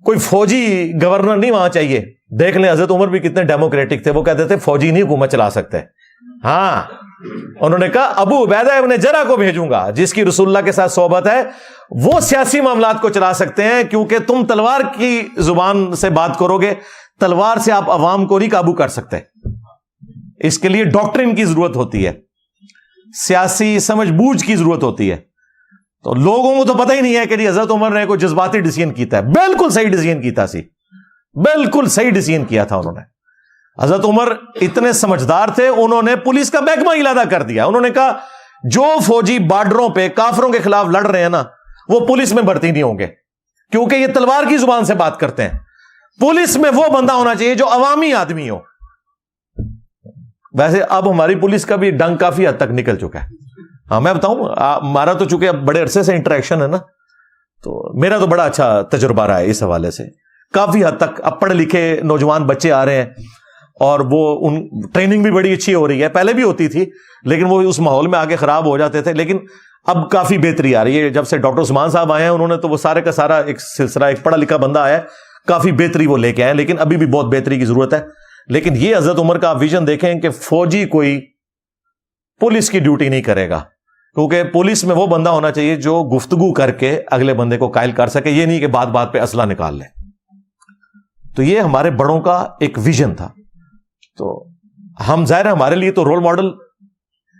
کوئی فوجی گورنر نہیں وہاں چاہیے. دیکھ لیں حضرت عمر بھی کتنے ڈیموکریٹک تھے، وہ کہتے تھے فوجی نہیں حکومت چلا سکتے. ہاں انہوں نے کہا ابو عبیدہ ابن جرح کو بھیجوں گا جس کی رسول اللہ کے ساتھ صحبت ہے، وہ سیاسی معاملات کو چلا سکتے ہیں، کیونکہ تم تلوار کی زبان سے بات کرو گے، تلوار سے آپ عوام کو نہیں قابو کر سکتے. اس کے لیے ڈاکٹرن کی ضرورت ہوتی ہے، سیاسی سمجھ بوجھ کی ضرورت ہوتی ہے. تو لوگوں کو تو پتہ ہی نہیں ہے کہ حضرت عمر نے کوئی جذباتی ڈیسیژن کیتا ہے. بالکل صحیح ڈیسیژن کیتا سی، بالکل صحیح ڈیسیژن کیا تھا انہوں نے. حضرت عمر اتنے سمجھدار تھے، انہوں نے پولیس کا محکمہ ہی علیحدہ کر دیا. انہوں نے کہا جو فوجی بارڈروں پہ کافروں کے خلاف لڑ رہے ہیں نا، وہ پولیس میں بھرتی نہیں ہوں گے، کیونکہ یہ تلوار کی زبان سے بات کرتے ہیں. پولیس میں وہ بندہ ہونا چاہیے جو عوامی آدمی ہو. ویسے اب ہماری پولیس کا بھی ڈنگ کافی حد تک نکل چکا ہے. ہاں میں بتاؤں، ہمارا تو چونکہ اب بڑے عرصے سے انٹریکشن ہے نا، تو میرا تو بڑا اچھا تجربہ رہا ہے اس حوالے سے. کافی حد تک اب پڑھے لکھے نوجوان بچے آ رہے ہیں اور وہ ان ٹریننگ بھی بڑی اچھی ہو رہی ہے. پہلے بھی ہوتی تھی لیکن وہ اس ماحول میں آگے خراب ہو جاتے تھے، لیکن اب کافی بہتری آ رہی ہے. جب سے ڈاکٹر عثمان صاحب آئے ہیں انہوں نے تو وہ سارے کا سارا ایک سلسلہ، ایک پڑھا لکھا بندہ آیا ہے، کافی بہتری وہ لے کے آئے، لیکن ابھی بھی بہت بہتری کی ضرورت ہے. لیکن یہ حضرت عمر کا ویژن دیکھیں کہ فوجی کوئی پولیس کی ڈیوٹی نہیں کرے گا، کیونکہ پولیس میں وہ بندہ ہونا چاہیے جو گفتگو کر کے اگلے بندے کو قائل کر سکے، یہ نہیں کہ بات بات پہ اسلحہ نکال لے. تو یہ ہمارے بڑوں کا ایک ویژن تھا. تو ہم ظاہر ہے ہمارے لیے تو رول ماڈل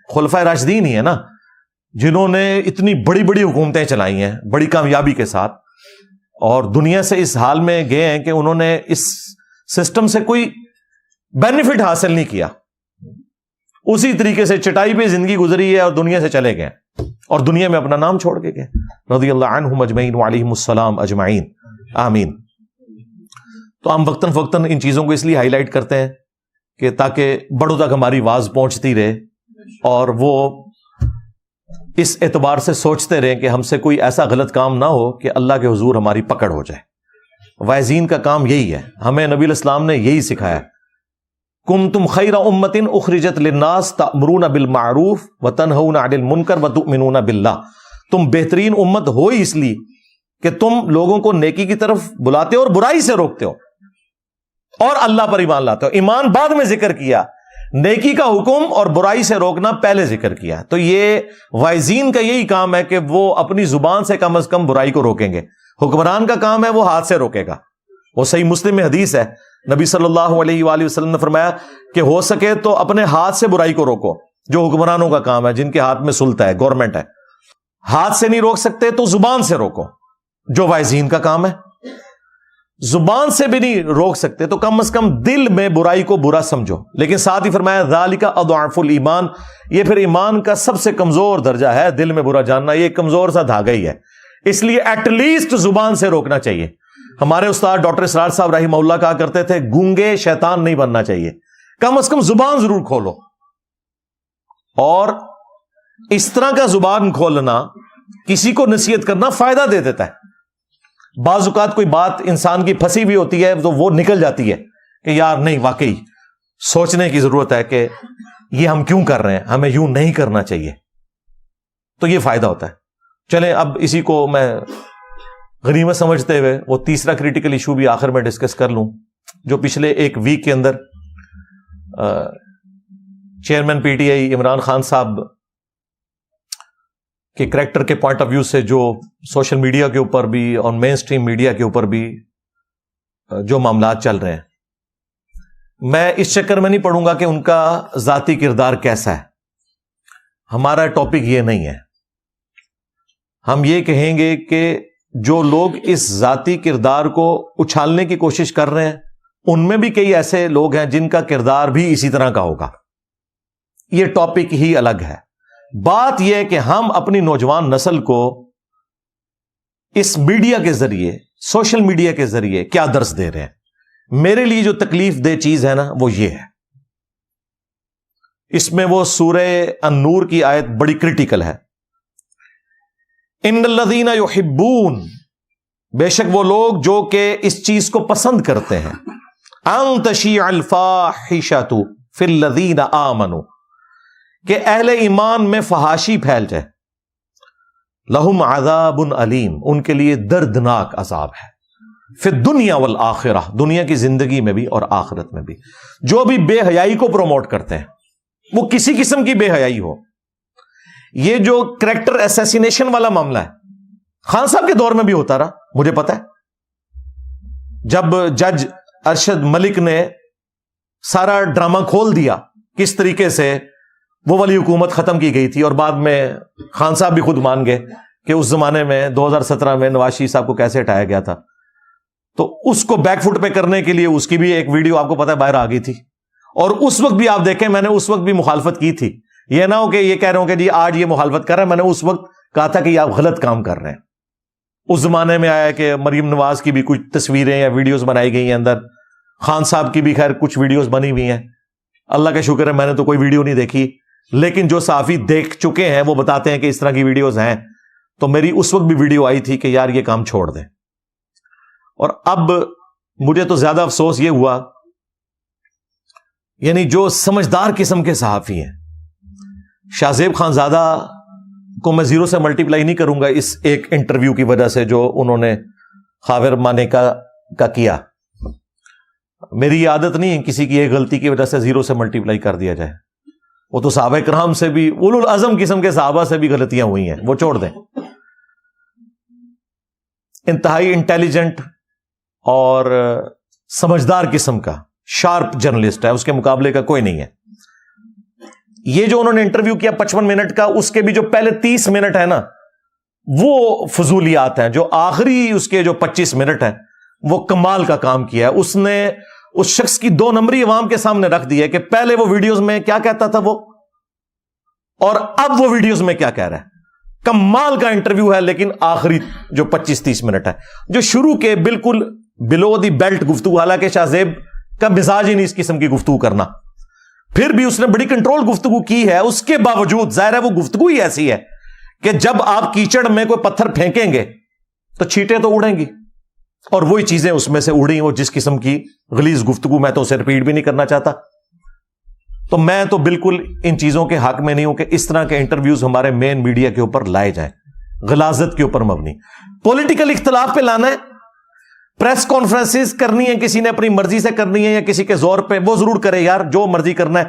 خلفائے راشدین ہی ہے نا, جنہوں نے اتنی بڑی بڑی حکومتیں چلائی ہیں بڑی کامیابی کے ساتھ, اور دنیا سے اس حال میں گئے ہیں کہ انہوں نے اس سسٹم سے کوئی بینیفٹ حاصل نہیں کیا, اسی طریقے سے چٹائی پہ زندگی گزری ہے اور دنیا سے چلے گئے اور دنیا میں اپنا نام چھوڑ کے گئے, رضی اللہ عنہم اجمعین وعلیہم السلام اجمعین آمین. تو ہم وقتاً فوقتاً ان چیزوں کو اس لیے ہائی لائٹ کرتے ہیں کہ تاکہ بڑوں تک ہماری آواز پہنچتی رہے اور وہ اس اعتبار سے سوچتے رہیں کہ ہم سے کوئی ایسا غلط کام نہ ہو کہ اللہ کے حضور ہماری پکڑ ہو جائے. واعظین کا کام یہی ہے, ہمیں نبی علیہ السلام نے یہی سکھایا, کنتم خیر امۃ اخرجت للناس تأمرون بالمعروف وتنہون عن المنکر وتؤمنون باللہ. تم بہترین امت ہو ہی اس لیے کہ تم لوگوں کو نیکی کی طرف بلاتے ہو اور برائی سے روکتے ہو اور اللہ پر ایمان لاتے ہو. ایمان بعد میں ذکر کیا, نیکی کا حکم اور برائی سے روکنا پہلے ذکر کیا. تو یہ واعظین کا یہی کام ہے کہ وہ اپنی زبان سے کم از کم برائی کو روکیں گے. حکمران کا کام ہے وہ ہاتھ سے روکے گا. وہ صحیح مسلم میں حدیث ہے, نبی صلی اللہ علیہ وآلہ وسلم نے فرمایا کہ ہو سکے تو اپنے ہاتھ سے برائی کو روکو, جو حکمرانوں کا کام ہے, جن کے ہاتھ میں سلطہ ہے, گورنمنٹ ہے. ہاتھ سے نہیں روک سکتے تو زبان سے روکو, جو واعظین کا کام ہے. زبان سے بھی نہیں روک سکتے تو کم از کم دل میں برائی کو برا سمجھو. لیکن ساتھ ہی فرمایا ذالک اضعف الایمان, یہ پھر ایمان کا سب سے کمزور درجہ ہے, دل میں برا جاننا. یہ کمزور سا دھاگا ہی ہے, اس لیے ایٹ لیسٹ زبان سے روکنا چاہیے. ہمارے استاد ڈاکٹر اسرار صاحب رحمہ اللہ کہا کرتے تھے گونگے شیطان نہیں بننا چاہیے, کم از کم زبان ضرور کھولو. اور اس طرح کا زبان کھولنا, کسی کو نصیحت کرنا فائدہ دے دیتا ہے. بعض اوقات کوئی بات انسان کی پھنسی ہوئی ہوتی ہے تو وہ نکل جاتی ہے کہ یار نہیں, واقعی سوچنے کی ضرورت ہے کہ یہ ہم کیوں کر رہے ہیں, ہمیں یوں نہیں کرنا چاہیے. تو یہ فائدہ ہوتا ہے. چلیں اب اسی کو میں غنیمت سمجھتے ہوئے وہ تیسرا کریٹیکل ایشو بھی آخر میں ڈسکس کر لوں, جو پچھلے ایک ویک کے اندر chairman P T I Imran Khan sahib کے کریکٹر کے پوائنٹ آف ویو سے جو سوشل میڈیا کے اوپر بھی اور مین سٹریم میڈیا کے اوپر بھی جو معاملات چل رہے ہیں, میں اس چکر میں نہیں پڑھوں گا کہ ان کا ذاتی کردار کیسا ہے. ہمارا ٹاپک یہ نہیں ہے. ہم یہ کہیں گے کہ جو لوگ اس ذاتی کردار کو اچھالنے کی کوشش کر رہے ہیں, ان میں بھی کئی ایسے لوگ ہیں جن کا کردار بھی اسی طرح کا ہوگا. یہ ٹاپک ہی الگ ہے. بات یہ ہے کہ ہم اپنی نوجوان نسل کو اس میڈیا کے ذریعے, سوشل میڈیا کے ذریعے کیا درس دے رہے ہیں. میرے لیے جو تکلیف دہ چیز ہے نا وہ یہ ہے, اس میں وہ سورہ النور کی آیت بڑی کریٹیکل ہے, ان الذین یحبون, بے شک وہ لوگ جو کہ اس چیز کو پسند کرتے ہیں, ان تشیع الفاحشۃ فی الذین آمنوا, کہ اہل ایمان میں فحاشی پھیل جائے, لہم عذاب علیم, ان کے لیے دردناک عذاب ہے, فی الدنیا والآخرہ, دنیا کی زندگی میں بھی اور آخرت میں بھی. جو بھی بے حیائی کو پروموٹ کرتے ہیں, وہ کسی قسم کی بے حیائی ہو. یہ جو کریکٹر اسیسینیشن والا معاملہ ہے, خان صاحب کے دور میں بھی ہوتا رہا, مجھے پتا ہے. جب جج ارشد ملک نے سارا ڈرامہ کھول دیا کس طریقے سے وہ والی حکومت ختم کی گئی تھی, اور بعد میں خان صاحب بھی خود مان گئے کہ اس زمانے میں 2017 میں نواز شریف صاحب کو کیسے ہٹایا گیا تھا. تو اس کو بیک فٹ پہ کرنے کے لیے اس کی بھی ایک ویڈیو آپ کو پتا ہے باہر آ گئی تھی, اور اس وقت بھی آپ دیکھیں میں نے اس وقت بھی مخالفت کی تھی. یہ نہ ہو کہ یہ کہہ رہا ہوں کہ جی آج یہ مخالفت کر رہا ہے, میں نے اس وقت کہا تھا کہ یہ آپ غلط کام کر رہے ہیں. اس زمانے میں آیا کہ مریم نواز کی بھی کچھ تصویریں یا ویڈیوز بنائی گئی ہیں اندر, خان صاحب کی بھی خیر کچھ ویڈیوز بنی ہوئی ہیں. اللہ کا شکر ہے میں نے تو کوئی ویڈیو نہیں دیکھی, لیکن جو صحافی دیکھ چکے ہیں وہ بتاتے ہیں کہ اس طرح کی ویڈیوز ہیں. تو میری اس وقت بھی ویڈیو آئی تھی کہ یار یہ کام چھوڑ دیں. اور اب مجھے تو زیادہ افسوس یہ ہوا, یعنی جو سمجھدار قسم کے صحافی ہیں, شاہ زیب خان زادہ کو میں زیرو سے ملٹیپلائی نہیں کروں گا اس ایک انٹرویو کی وجہ سے جو انہوں نے خاور مانے کا کیا. میری یہ عادت نہیں ہے کسی کی ایک غلطی کی وجہ سے زیرو سے ملٹیپلائی کر دیا جائے. وہ تو صحابہ کرام سے بھی, اولو العزم قسم کے صحابہ سے بھی غلطیاں ہوئی ہیں, وہ چھوڑ دیں. انتہائی انٹیلیجنٹ اور سمجھدار قسم کا شارپ جرنلسٹ ہے, اس کے مقابلے کا کوئی نہیں ہے. یہ جو انہوں نے انٹرویو کیا 55 منٹ کا, اس کے بھی جو پہلے 30 منٹ ہے نا وہ فضولیات ہیں. جو آخری اس کے جو 25 منٹ ہیں وہ کمال کا کام کیا ہے. اس نے اس شخص کی 2 نمبری عوام کے سامنے رکھ دی ہے کہ پہلے وہ ویڈیوز میں کیا کہتا تھا وہ, اور اب وہ ویڈیوز میں کیا کہہ رہا ہے. کمال کا انٹرویو ہے. لیکن آخری جو 25-30 منٹ ہے, جو شروع کے بالکل بلو دی بیلٹ گفتگو, حالانکہ شاہ زیب کا مزاج ہی نہیں اس قسم کی گفتگو کرنا, پھر بھی اس نے بڑی کنٹرول گفتگو کی ہے. اس کے باوجود ظاہر ہے وہ گفتگو ہی ایسی ہے کہ جب آپ کیچڑ میں کوئی پتھر پھینکیں گے تو چھینٹیں تو اڑیں گی, اور وہی چیزیں اس میں سے اڑیں. وہ جس قسم کی غلیظ گفتگو, میں تو اسے ریپیٹ بھی نہیں کرنا چاہتا. تو میں تو بالکل ان چیزوں کے حق میں نہیں ہوں کہ اس طرح کے انٹرویوز ہمارے مین میڈیا کے اوپر لائے جائیں, غلاظت کے اوپر مبنی. پولیٹیکل اختلاف پہ لانا ہے, پریس کانفرنسز کرنی ہے, کسی نے اپنی مرضی سے کرنی ہے یا کسی کے زور پہ, وہ ضرور کرے یار, جو مرضی کرنا ہے.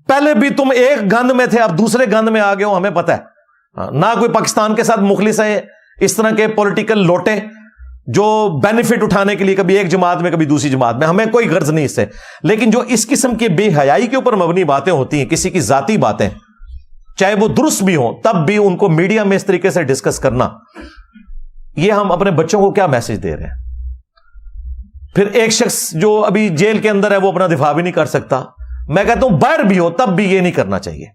پہلے بھی تم ایک گند میں تھے, اب دوسرے گند میں آ گئے ہو, ہمیں پتا ہے. نہ کوئی پاکستان کے ساتھ مخلص ہے اس طرح کے پولیٹیکل لوٹے جو بینیفٹ اٹھانے کے لیے کبھی ایک جماعت میں کبھی دوسری جماعت میں, ہمیں کوئی غرض نہیں اس سے. لیکن جو اس قسم کی بے حیائی کے اوپر مبنی باتیں ہوتی ہیں, کسی کی ذاتی باتیں, چاہے وہ درست بھی ہوں, تب بھی ان کو میڈیا میں اس طریقے سے ڈسکس کرنا, یہ ہم اپنے بچوں کو کیا میسج دے رہے ہیں. پھر ایک شخص جو ابھی جیل کے اندر ہے وہ اپنا دفاع بھی نہیں کر سکتا. میں کہتا ہوں باہر بھی ہو تب بھی یہ نہیں کرنا چاہیے.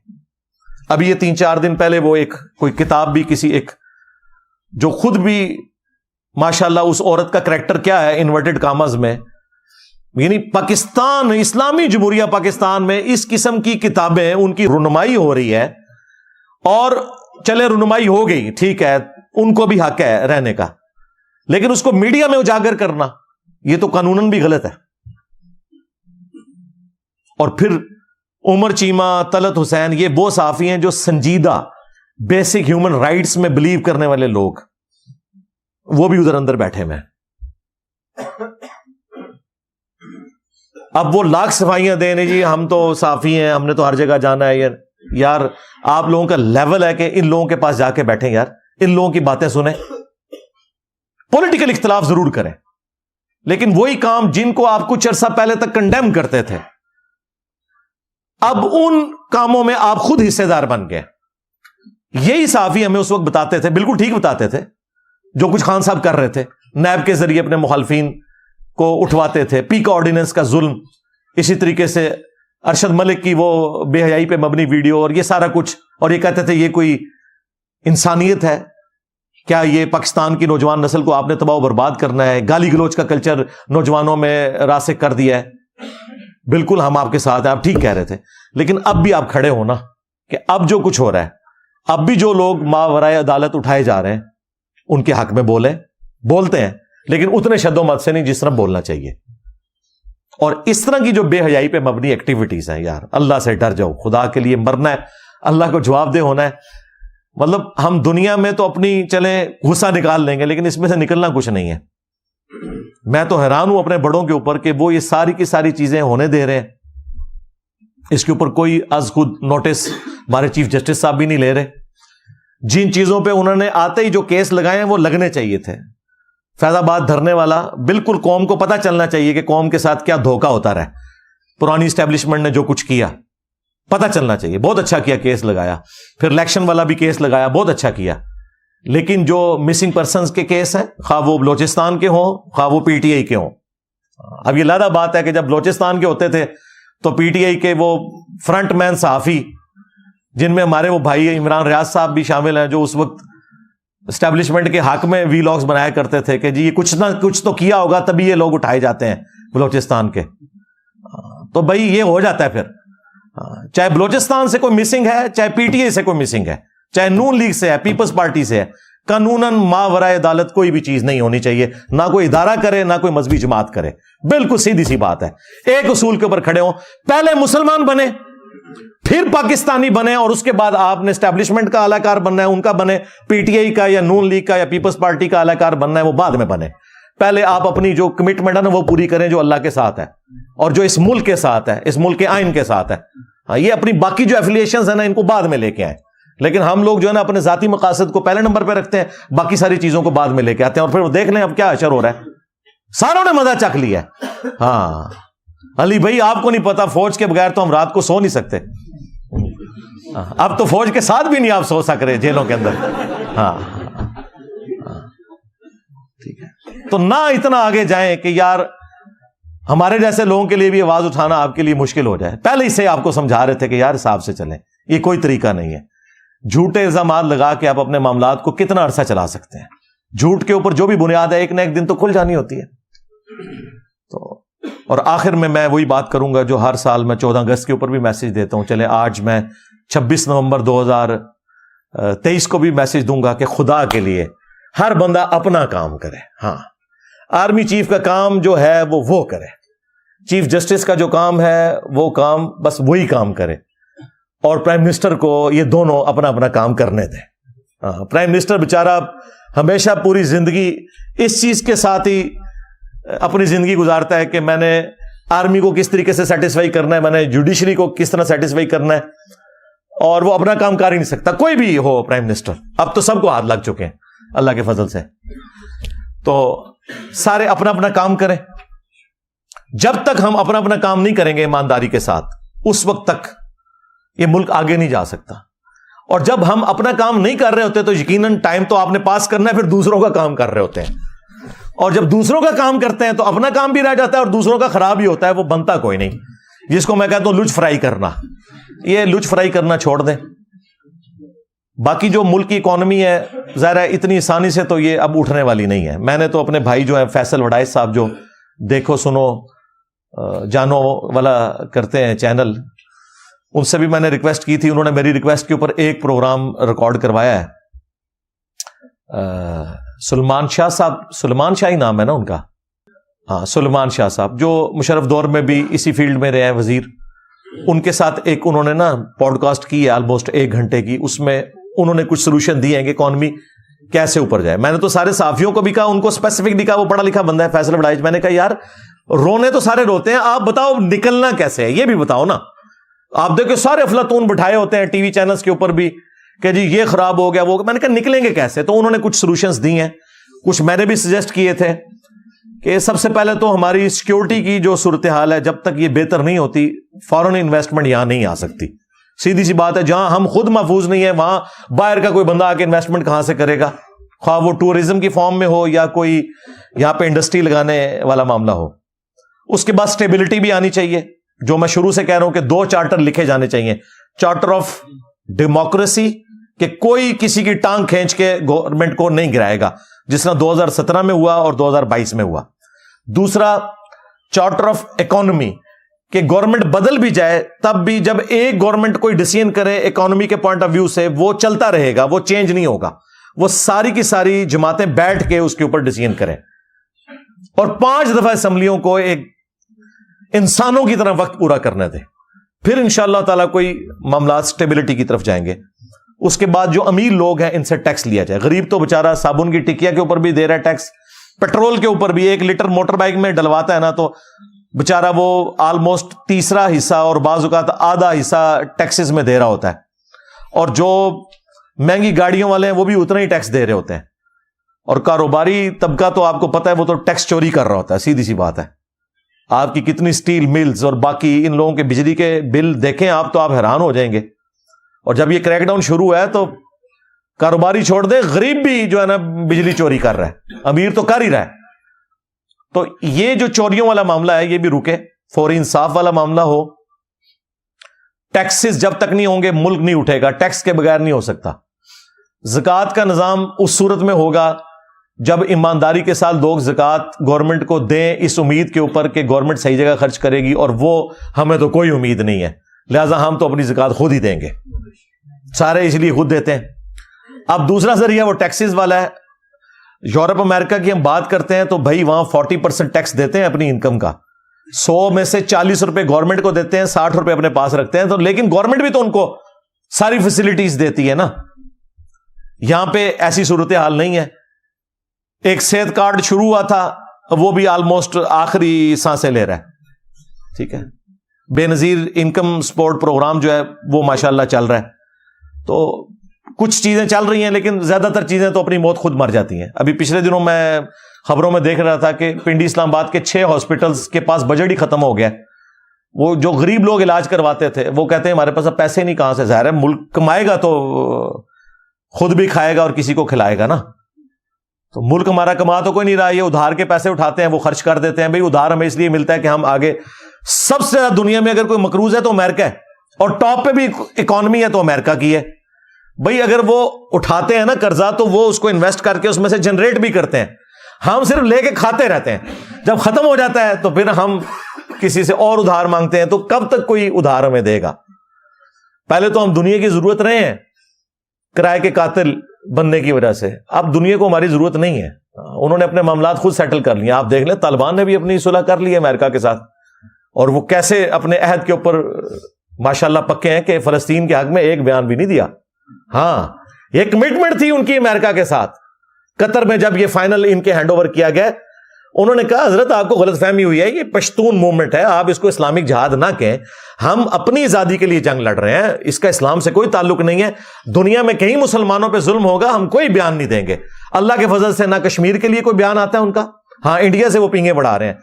ابھی یہ 3-4 دن پہلے وہ کوئی کتاب بھی کسی ایک جو خود بھی ماشاءاللہ اس عورت کا کریکٹر کیا ہے انورٹڈ کامز میں, یعنی پاکستان, اسلامی جمہوریہ پاکستان میں اس قسم کی کتابیں ان کی رونمائی ہو رہی ہے. اور چلے رونمائی ہو گئی, ٹھیک ہے, ان کو بھی حق ہے رہنے کا, لیکن اس کو میڈیا میں اجاگر کرنا یہ تو قانوناً بھی غلط ہے. اور پھر عمر چیمہ, طلعت حسین, یہ وہ صحافی ہیں جو سنجیدہ بیسک ہیومن رائٹس میں بلیو کرنے والے لوگ, وہ بھی ادھر اندر بیٹھے ہوئے ہیں. اب وہ لاکھ صفائیاں دیں جی ہم تو صحافی ہیں, ہم نے تو ہر جگہ جانا ہے. یار آپ لوگوں کا لیول ہے کہ ان لوگوں کے پاس جا کے بیٹھیں یار, ان لوگوں کی باتیں سنیں. پولیٹیکل اختلاف ضرور کریں, لیکن وہی کام جن کو آپ کچھ عرصہ پہلے تک کنڈیم کرتے تھے, اب ان کاموں میں آپ خود حصے دار بن گئے. یہی صحافی ہمیں اس وقت بتاتے تھے, بالکل ٹھیک بتاتے تھے, جو کچھ خان صاحب کر رہے تھے, نیب کے ذریعے اپنے مخالفین کو اٹھواتے تھے, پی کا آرڈیننس کا ظلم, اسی طریقے سے ارشد ملک کی وہ بے حیائی پہ مبنی ویڈیو, اور یہ سارا کچھ. اور یہ کہتے تھے یہ کوئی انسانیت ہے کیا, یہ پاکستان کی نوجوان نسل کو آپ نے تباہ و برباد کرنا ہے, گالی گلوچ کا کلچر نوجوانوں میں راسخ کر دیا ہے. بالکل ہم آپ کے ساتھ ہیں, آپ ٹھیک کہہ رہے تھے, لیکن اب بھی آپ کھڑے ہو نا کہ اب جو کچھ ہو رہا ہے, اب بھی جو لوگ ماورائے عدالت اٹھائے جا رہے ہیں ان کے حق میں بولتے ہیں, لیکن اتنے شد و مت سے نہیں جس طرح بولنا چاہیے. اور اس طرح کی جو بے حیائی پہ مبنی ایکٹیویٹیز ہیں, یار اللہ سے ڈر جاؤ, خدا کے لیے مرنا ہے, اللہ کو جواب دہ ہونا ہے. مطلب ہم دنیا میں تو اپنی چلیں غصہ نکال لیں گے, لیکن اس میں سے نکلنا کچھ نہیں ہے. میں تو حیران ہوں اپنے بڑوں کے اوپر کہ وہ یہ ساری کی ساری چیزیں ہونے دے رہے ہیں. اس کے اوپر کوئی از خود نوٹس ہمارے چیف جسٹس صاحب بھی نہیں لے رہے. جن چیزوں پہ انہوں نے آتے ہی جو کیس لگائے ہیں وہ لگنے چاہیے تھے. فیض آباد دھرنے والا, بالکل قوم کو پتہ چلنا چاہیے کہ قوم کے ساتھ کیا دھوکہ ہوتا رہا, پرانی اسٹیبلشمنٹ نے جو کچھ کیا پتہ چلنا چاہیے. بہت اچھا کیا کیس لگایا, پھر الیکشن والا بھی کیس لگایا, بہت اچھا کیا. لیکن جو مسنگ پرسنز کے کیس ہیں, خواہ وہ بلوچستان کے ہوں خواہ وہ پی ٹی آئی کے ہوں. اب یہ لادہ بات ہے کہ جب بلوچستان کے ہوتے تھے تو پی ٹی آئی کے وہ فرنٹ مین صحافی, جن میں ہمارے وہ بھائی عمران ریاض صاحب بھی شامل ہیں, جو اس وقت اسٹیبلشمنٹ کے حق میں وی لاگز بنایا کرتے تھے کہ جی یہ کچھ نہ کچھ تو کیا ہوگا تبھی یہ لوگ اٹھائے جاتے ہیں بلوچستان کے. تو بھائی یہ ہو جاتا ہے پھر, چاہے بلوچستان سے کوئی مسنگ ہے, چاہے پی ٹی آئی سے کوئی مسنگ ہے, چاہے نون لیگ سے ہے, پیپلز پارٹی سے ہے, قانوناً ماورائے عدالت کوئی بھی چیز نہیں ہونی چاہیے. نہ کوئی ادارہ کرے نہ کوئی مذہبی جماعت کرے. بالکل سیدھی سی بات ہے. ایک اصول کے اوپر کھڑے ہوں, پہلے مسلمان بنے پھر پاکستانی بنے, اور اس کے بعد آپ نے اسٹیبلشمنٹ کا اعلی کار بننا ہے, ان کا بنے, پی ٹی آئی کا یا نون لیگ کا یا پیپلز پارٹی کا اعلی کار بننا ہے, وہ بعد میں بنے. پہلے آپ اپنی جو کمٹمنٹ ہے نا وہ پوری کریں, جو اللہ کے ساتھ ہے اور جو اس ملک کے ساتھ ہے, اس ملک کے آئین کے ساتھ ہے. یہ اپنی باقی جو ایفیلیشنز ہیں نا ان کو بعد میں لے کے آئیں. لیکن ہم لوگ جو ہے نا اپنے ذاتی مقاصد کو پہلے نمبر پہ رکھتے ہیں, باقی ساری چیزوں کو بعد میں لے کے آتے ہیں, اور پھر وہ دیکھ لیں اب کیا اشر ہو رہا ہے. ساروں نے مزہ چکھ لیا. ہاں علی بھائی آپ کو نہیں پتا فوج کے بغیر تو ہم رات کو سو نہیں سکتے. اب تو فوج کے ساتھ بھی نہیں آپ سو سک رہے جیلوں کے اندر. ہاں ٹھیک ہے. تو نہ اتنا آگے جائیں کہ یار ہمارے جیسے لوگوں کے لیے بھی آواز اٹھانا آپ کے لیے مشکل ہو جائے. پہلے ہی سے آپ کو سمجھا رہے تھے کہ یار حساب سے چلیں, یہ کوئی طریقہ نہیں ہے. جھوٹے الزامات لگا کے آپ اپنے معاملات کو کتنا عرصہ چلا سکتے ہیں. جھوٹ کے اوپر جو بھی بنیاد ہے ایک نہ ایک دن تو کھل جانی ہوتی ہے. تو اور آخر میں وہی بات کروں گا جو ہر سال میں 14 اگست کے اوپر بھی میسج دیتا ہوں. چلے آج میں 26 نومبر 2023 کو بھی میسج دوں گا کہ خدا کے لیے ہر بندہ اپنا کام کرے. ہاں آرمی چیف کا کام جو ہے وہ کرے, چیف جسٹس کا جو کام ہے وہ کام بس وہی کام کرے, اور پرائم منسٹر کو یہ دونوں اپنا اپنا کام کرنے دیں. ہاں پرائم منسٹر بیچارہ ہمیشہ پوری زندگی اس چیز کے ساتھ ہی اپنی زندگی گزارتا ہے کہ میں نے آرمی کو کس طریقے سے سیٹسفائی کرنا ہے, میں نے جوڈیشری کو کس طرح سیٹسفائی کرنا ہے, اور وہ اپنا کام کر ہی نہیں سکتا. کوئی بھی ہو پرائم منسٹر, اب تو سب کو ہاتھ لگ چکے ہیں اللہ کے فضل سے. تو سارے اپنا اپنا کام کریں. جب تک ہم اپنا اپنا کام نہیں کریں گے ایمانداری کے ساتھ, اس وقت تک یہ ملک آگے نہیں جا سکتا. اور جب ہم اپنا کام نہیں کر رہے ہوتے تو یقیناً ٹائم تو آپ نے پاس کرنا ہے, پھر دوسروں کا کام کر رہے ہوتے ہیں. اور جب دوسروں کا کام کرتے ہیں تو اپنا کام بھی رہ جاتا ہے اور دوسروں کا خراب ہی ہوتا ہے, وہ بنتا کوئی نہیں. جس کو میں کہتا ہوں لچ فرائی کرنا, یہ لچ فرائی کرنا چھوڑ دیں. باقی جو ملک کی اکانومی ہے ظاہر ہے اتنی آسانی سے تو یہ اب اٹھنے والی نہیں ہے. میں نے تو اپنے بھائی جو ہے فیصل وڈائز صاحب جو دیکھو سنو جانو والا کرتے ہیں چینل, ان سے بھی میں نے ریکویسٹ کی تھی. انہوں نے میری ریکویسٹ کے اوپر ایک پروگرام ریکارڈ کروایا ہے. سلمان شاہ صاحب, سلمان شاہ ہی نام ہے نا ان کا, ہاں سلمان شاہ صاحب جو مشرف دور میں بھی اسی فیلڈ میں رہے ہیں وزیر. ان کے ساتھ ایک انہوں نے نا پوڈ کاسٹ کی ہے آلموسٹ 1 گھنٹے کی. اس میں انہوں نے کچھ سولوشن دیے ہیں کہ اکانومی کیسے اوپر جائے. میں نے تو سارے صحافیوں کو بھی کہا, ان کو اسپیسیفک نہیں کہا, وہ پڑھا لکھا بندہ ہے فیصل وڈائز. میں نے کہا یار رونے تو سارے روتے ہیں, آپ بتاؤ نکلنا کیسے ہے, یہ بھی بتاؤ نا. آپ دیکھو سارے افلاطون بٹھائے ہوتے ہیں ٹی وی چینلز کے اوپر بھی کہ جی یہ خراب ہو گیا وہ. میں نے کہا نکلیں گے کیسے. تو انہوں نے کچھ سولوشنز دی ہیں, کچھ میں نے بھی سجیسٹ کیے تھے کہ سب سے پہلے تو ہماری سیکیورٹی کی جو صورتحال ہے جب تک یہ بہتر نہیں ہوتی فورن انویسٹمنٹ یہاں نہیں آ سکتی. سیدھی سی بات ہے, جہاں ہم خود محفوظ نہیں ہے وہاں باہر کا کوئی بندہ آ کے انویسٹمنٹ کہاں سے کرے گا, خواہ وہ ٹورزم کی فارم میں ہو یا کوئی یہاں پہ انڈسٹری لگانے والا معاملہ ہو. اس کے بعد سٹیبلٹی بھی آنی چاہیے, جو میں شروع سے کہہ رہا ہوں کہ 2 چارٹر لکھے جانے چاہیے. چارٹر آف ڈیموکریسی کہ کوئی کسی کی ٹانگ کھینچ کے گورنمنٹ کو نہیں گرائے گا, جس طرح 2017 میں ہوا اور 2022 میں ہوا. دوسرا چارٹر آف اکانومی کہ گورنمنٹ بدل بھی جائے تب بھی جب ایک گورنمنٹ کوئی ڈیسیژن کرے اکانومی کے پوائنٹ آف ویو سے وہ چلتا رہے گا, وہ چینج نہیں ہوگا. وہ ساری کی ساری جماعتیں بیٹھ کے اس کے اوپر ڈیسیژن کریں, اور 5 دفعہ اسمبلیوں کو ایک انسانوں کی طرح وقت پورا کرنے دیں. پھر انشاءاللہ تعالیٰ کوئی معاملات سٹیبلٹی کی طرف جائیں گے. اس کے بعد جو امیر لوگ ہیں ان سے ٹیکس لیا جائے. غریب تو بےچارا صابن کی ٹکیا کے اوپر بھی دے رہا ہے ٹیکس, پیٹرول کے اوپر بھی 1 لیٹر موٹر بائک میں ڈلواتا ہے نا تو بےچارا وہ آلموسٹ 1/3 حصہ اور بعض اوقات آدھا حصہ ٹیکسز میں دے رہا ہوتا ہے. اور جو مہنگی گاڑیوں والے ہیں وہ بھی اتنا ہی ٹیکس دے رہے ہوتے ہیں. اور کاروباری طبقہ تو آپ کو پتہ ہے وہ تو ٹیکس چوری کر رہا ہوتا ہے. سیدھی سی بات ہے, آپ کی کتنی سٹیل ملز اور باقی ان لوگوں کے بجلی کے بل دیکھیں آپ تو آپ حیران ہو جائیں گے. اور جب یہ کریک ڈاؤن شروع ہے تو کاروباری چھوڑ دے, غریب بھی جو ہے نا بجلی چوری کر رہا ہے, امیر تو کر ہی رہا ہے. تو یہ جو چوریوں والا معاملہ ہے یہ بھی رکے, فوری انصاف والا معاملہ ہو. ٹیکسز جب تک نہیں ہوں گے ملک نہیں اٹھے گا, ٹیکس کے بغیر نہیں ہو سکتا. زکوٰۃ کا نظام اس صورت میں ہوگا جب ایمانداری کے ساتھ لوگ زکوٰۃ گورنمنٹ کو دیں اس امید کے اوپر کہ گورنمنٹ صحیح جگہ خرچ کرے گی, اور وہ ہمیں تو کوئی امید نہیں ہے لہذا ہم تو اپنی زکوٰۃ خود ہی دیں گے. سارے اس لیے خود دیتے ہیں. اب دوسرا ذریعہ وہ ٹیکسز والا ہے. یورپ امریکہ کی ہم بات کرتے ہیں تو بھائی وہاں 40% ٹیکس دیتے ہیں اپنی انکم کا. 100 میں سے 40 روپے گورنمنٹ کو دیتے ہیں, 60 روپے اپنے پاس رکھتے ہیں. تو لیکن گورنمنٹ بھی تو ان کو ساری فیسلٹیز دیتی ہے نا. یہاں پہ ایسی صورتحال نہیں ہے. ایک صحت کارڈ شروع ہوا تھا وہ بھی آلموسٹ آخری سانسیں لے رہا ہے. ٹھیک ہے, بے نظیر انکم سپورٹ پروگرام جو ہے وہ ماشاءاللہ چل رہا ہے. تو کچھ چیزیں چل رہی ہیں لیکن زیادہ تر چیزیں تو اپنی موت خود مر جاتی ہیں. ابھی پچھلے دنوں میں خبروں میں دیکھ رہا تھا کہ پنڈی اسلام آباد کے 6 ہاسپٹلز کے پاس بجٹ ہی ختم ہو گیا. وہ جو غریب لوگ علاج کرواتے تھے وہ کہتے ہیں ہمارے پاس اب پیسے نہیں, کہاں سے, ظاہر ہے ملک کمائے گا تو خود بھی کھائے گا اور کسی کو کھلائے گا نا. تو ملک ہمارا کما تو کوئی نہیں رہا, یہ ادھار کے پیسے اٹھاتے ہیں وہ خرچ کر دیتے ہیں. بھائی ادھار ہمیں اس لیے ملتا ہے کہ ہم آگے, سب سے زیادہ دنیا میں اگر کوئی مقروض ہے تو امریکہ ہے, اور ٹاپ پہ بھی اکانومی ہے تو امریکہ کی ہے. بھائی اگر وہ اٹھاتے ہیں نا قرضہ تو وہ اس کو انویسٹ کر کے اس میں سے جنریٹ بھی کرتے ہیں, ہم صرف لے کے کھاتے رہتے ہیں. جب ختم ہو جاتا ہے تو پھر ہم کسی سے اور ادھار مانگتے ہیں. تو کب تک کوئی ادھار ہمیں دے گا؟ پہلے تو ہم دنیا کی ضرورت رہے ہیں کرائے کے قاتل بننے کی وجہ سے, اب دنیا کو ہماری ضرورت نہیں ہے. انہوں نے اپنے معاملات خود سیٹل کر لیے. آپ دیکھ لیں طالبان نے بھی اپنی صلح کر لی ہے امریکہ کے ساتھ, اور وہ کیسے اپنے عہد کے اوپر ماشاءاللہ پکے ہیں کہ فلسطین کے حق میں ایک بیان بھی نہیں دیا. ہاں یہ کمٹمنٹ تھی ان کی امریکہ کے ساتھ. قطر میں جب یہ فائنل ان کے ہینڈ اوور کیا گیا, انہوں نے کہا حضرت آپ کو غلط فہمی ہوئی ہے, یہ پشتون موومنٹ ہے, آپ اس کو اسلامک جہاد نہ کہیں, ہم اپنی آزادی کے لیے جنگ لڑ رہے ہیں, اس کا اسلام سے کوئی تعلق نہیں ہے. دنیا میں کہیں مسلمانوں پہ ظلم ہوگا ہم کوئی بیان نہیں دیں گے. اللہ کے فضل سے نہ کشمیر کے لیے کوئی بیان آتا ہے ان کا, ہاں انڈیا سے وہ پینگے بڑھا رہے ہیں,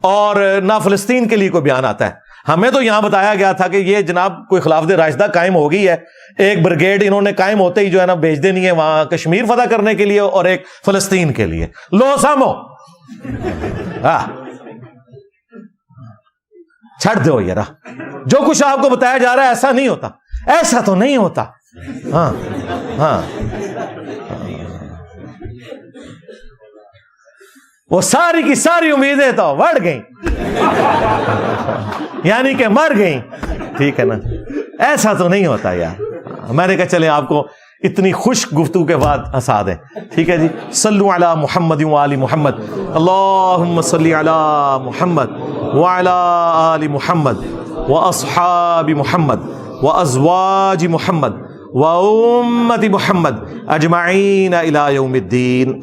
اور نہ فلسطین کے لیے کوئی بیان آتا ہے. ہمیں تو یہاں بتایا گیا تھا کہ یہ جناب کوئی خلافت راشدہ قائم ہو گئی ہے, ایک بریگیڈ انہوں نے قائم ہوتے ہی جو ہے نا بھیج دینی ہے وہاں کشمیر فتح کرنے کے لیے, اور ایک فلسطین کے لیے. لو سامو چھڑ دو یار, جو کچھ آپ کو بتایا جا رہا ہے ایسا نہیں ہوتا, ایسا تو نہیں ہوتا. ہاں ہاں وہ ساری کی ساری امیدیں تو بڑھ گئیں, یعنی کہ مر گئیں. ٹھیک ہے نا, ایسا تو نہیں ہوتا یار. میں نے کہا چلیں آپ کو اتنی خوش گفتگو کے بعد ہنسا دیں. ٹھیک ہے جی, صلو علی محمد وآل محمد, اللہم صلی علی محمد وعلی آل محمد واصحاب محمد وازواج محمد وامت محمد اجمعین الی یوم الدین.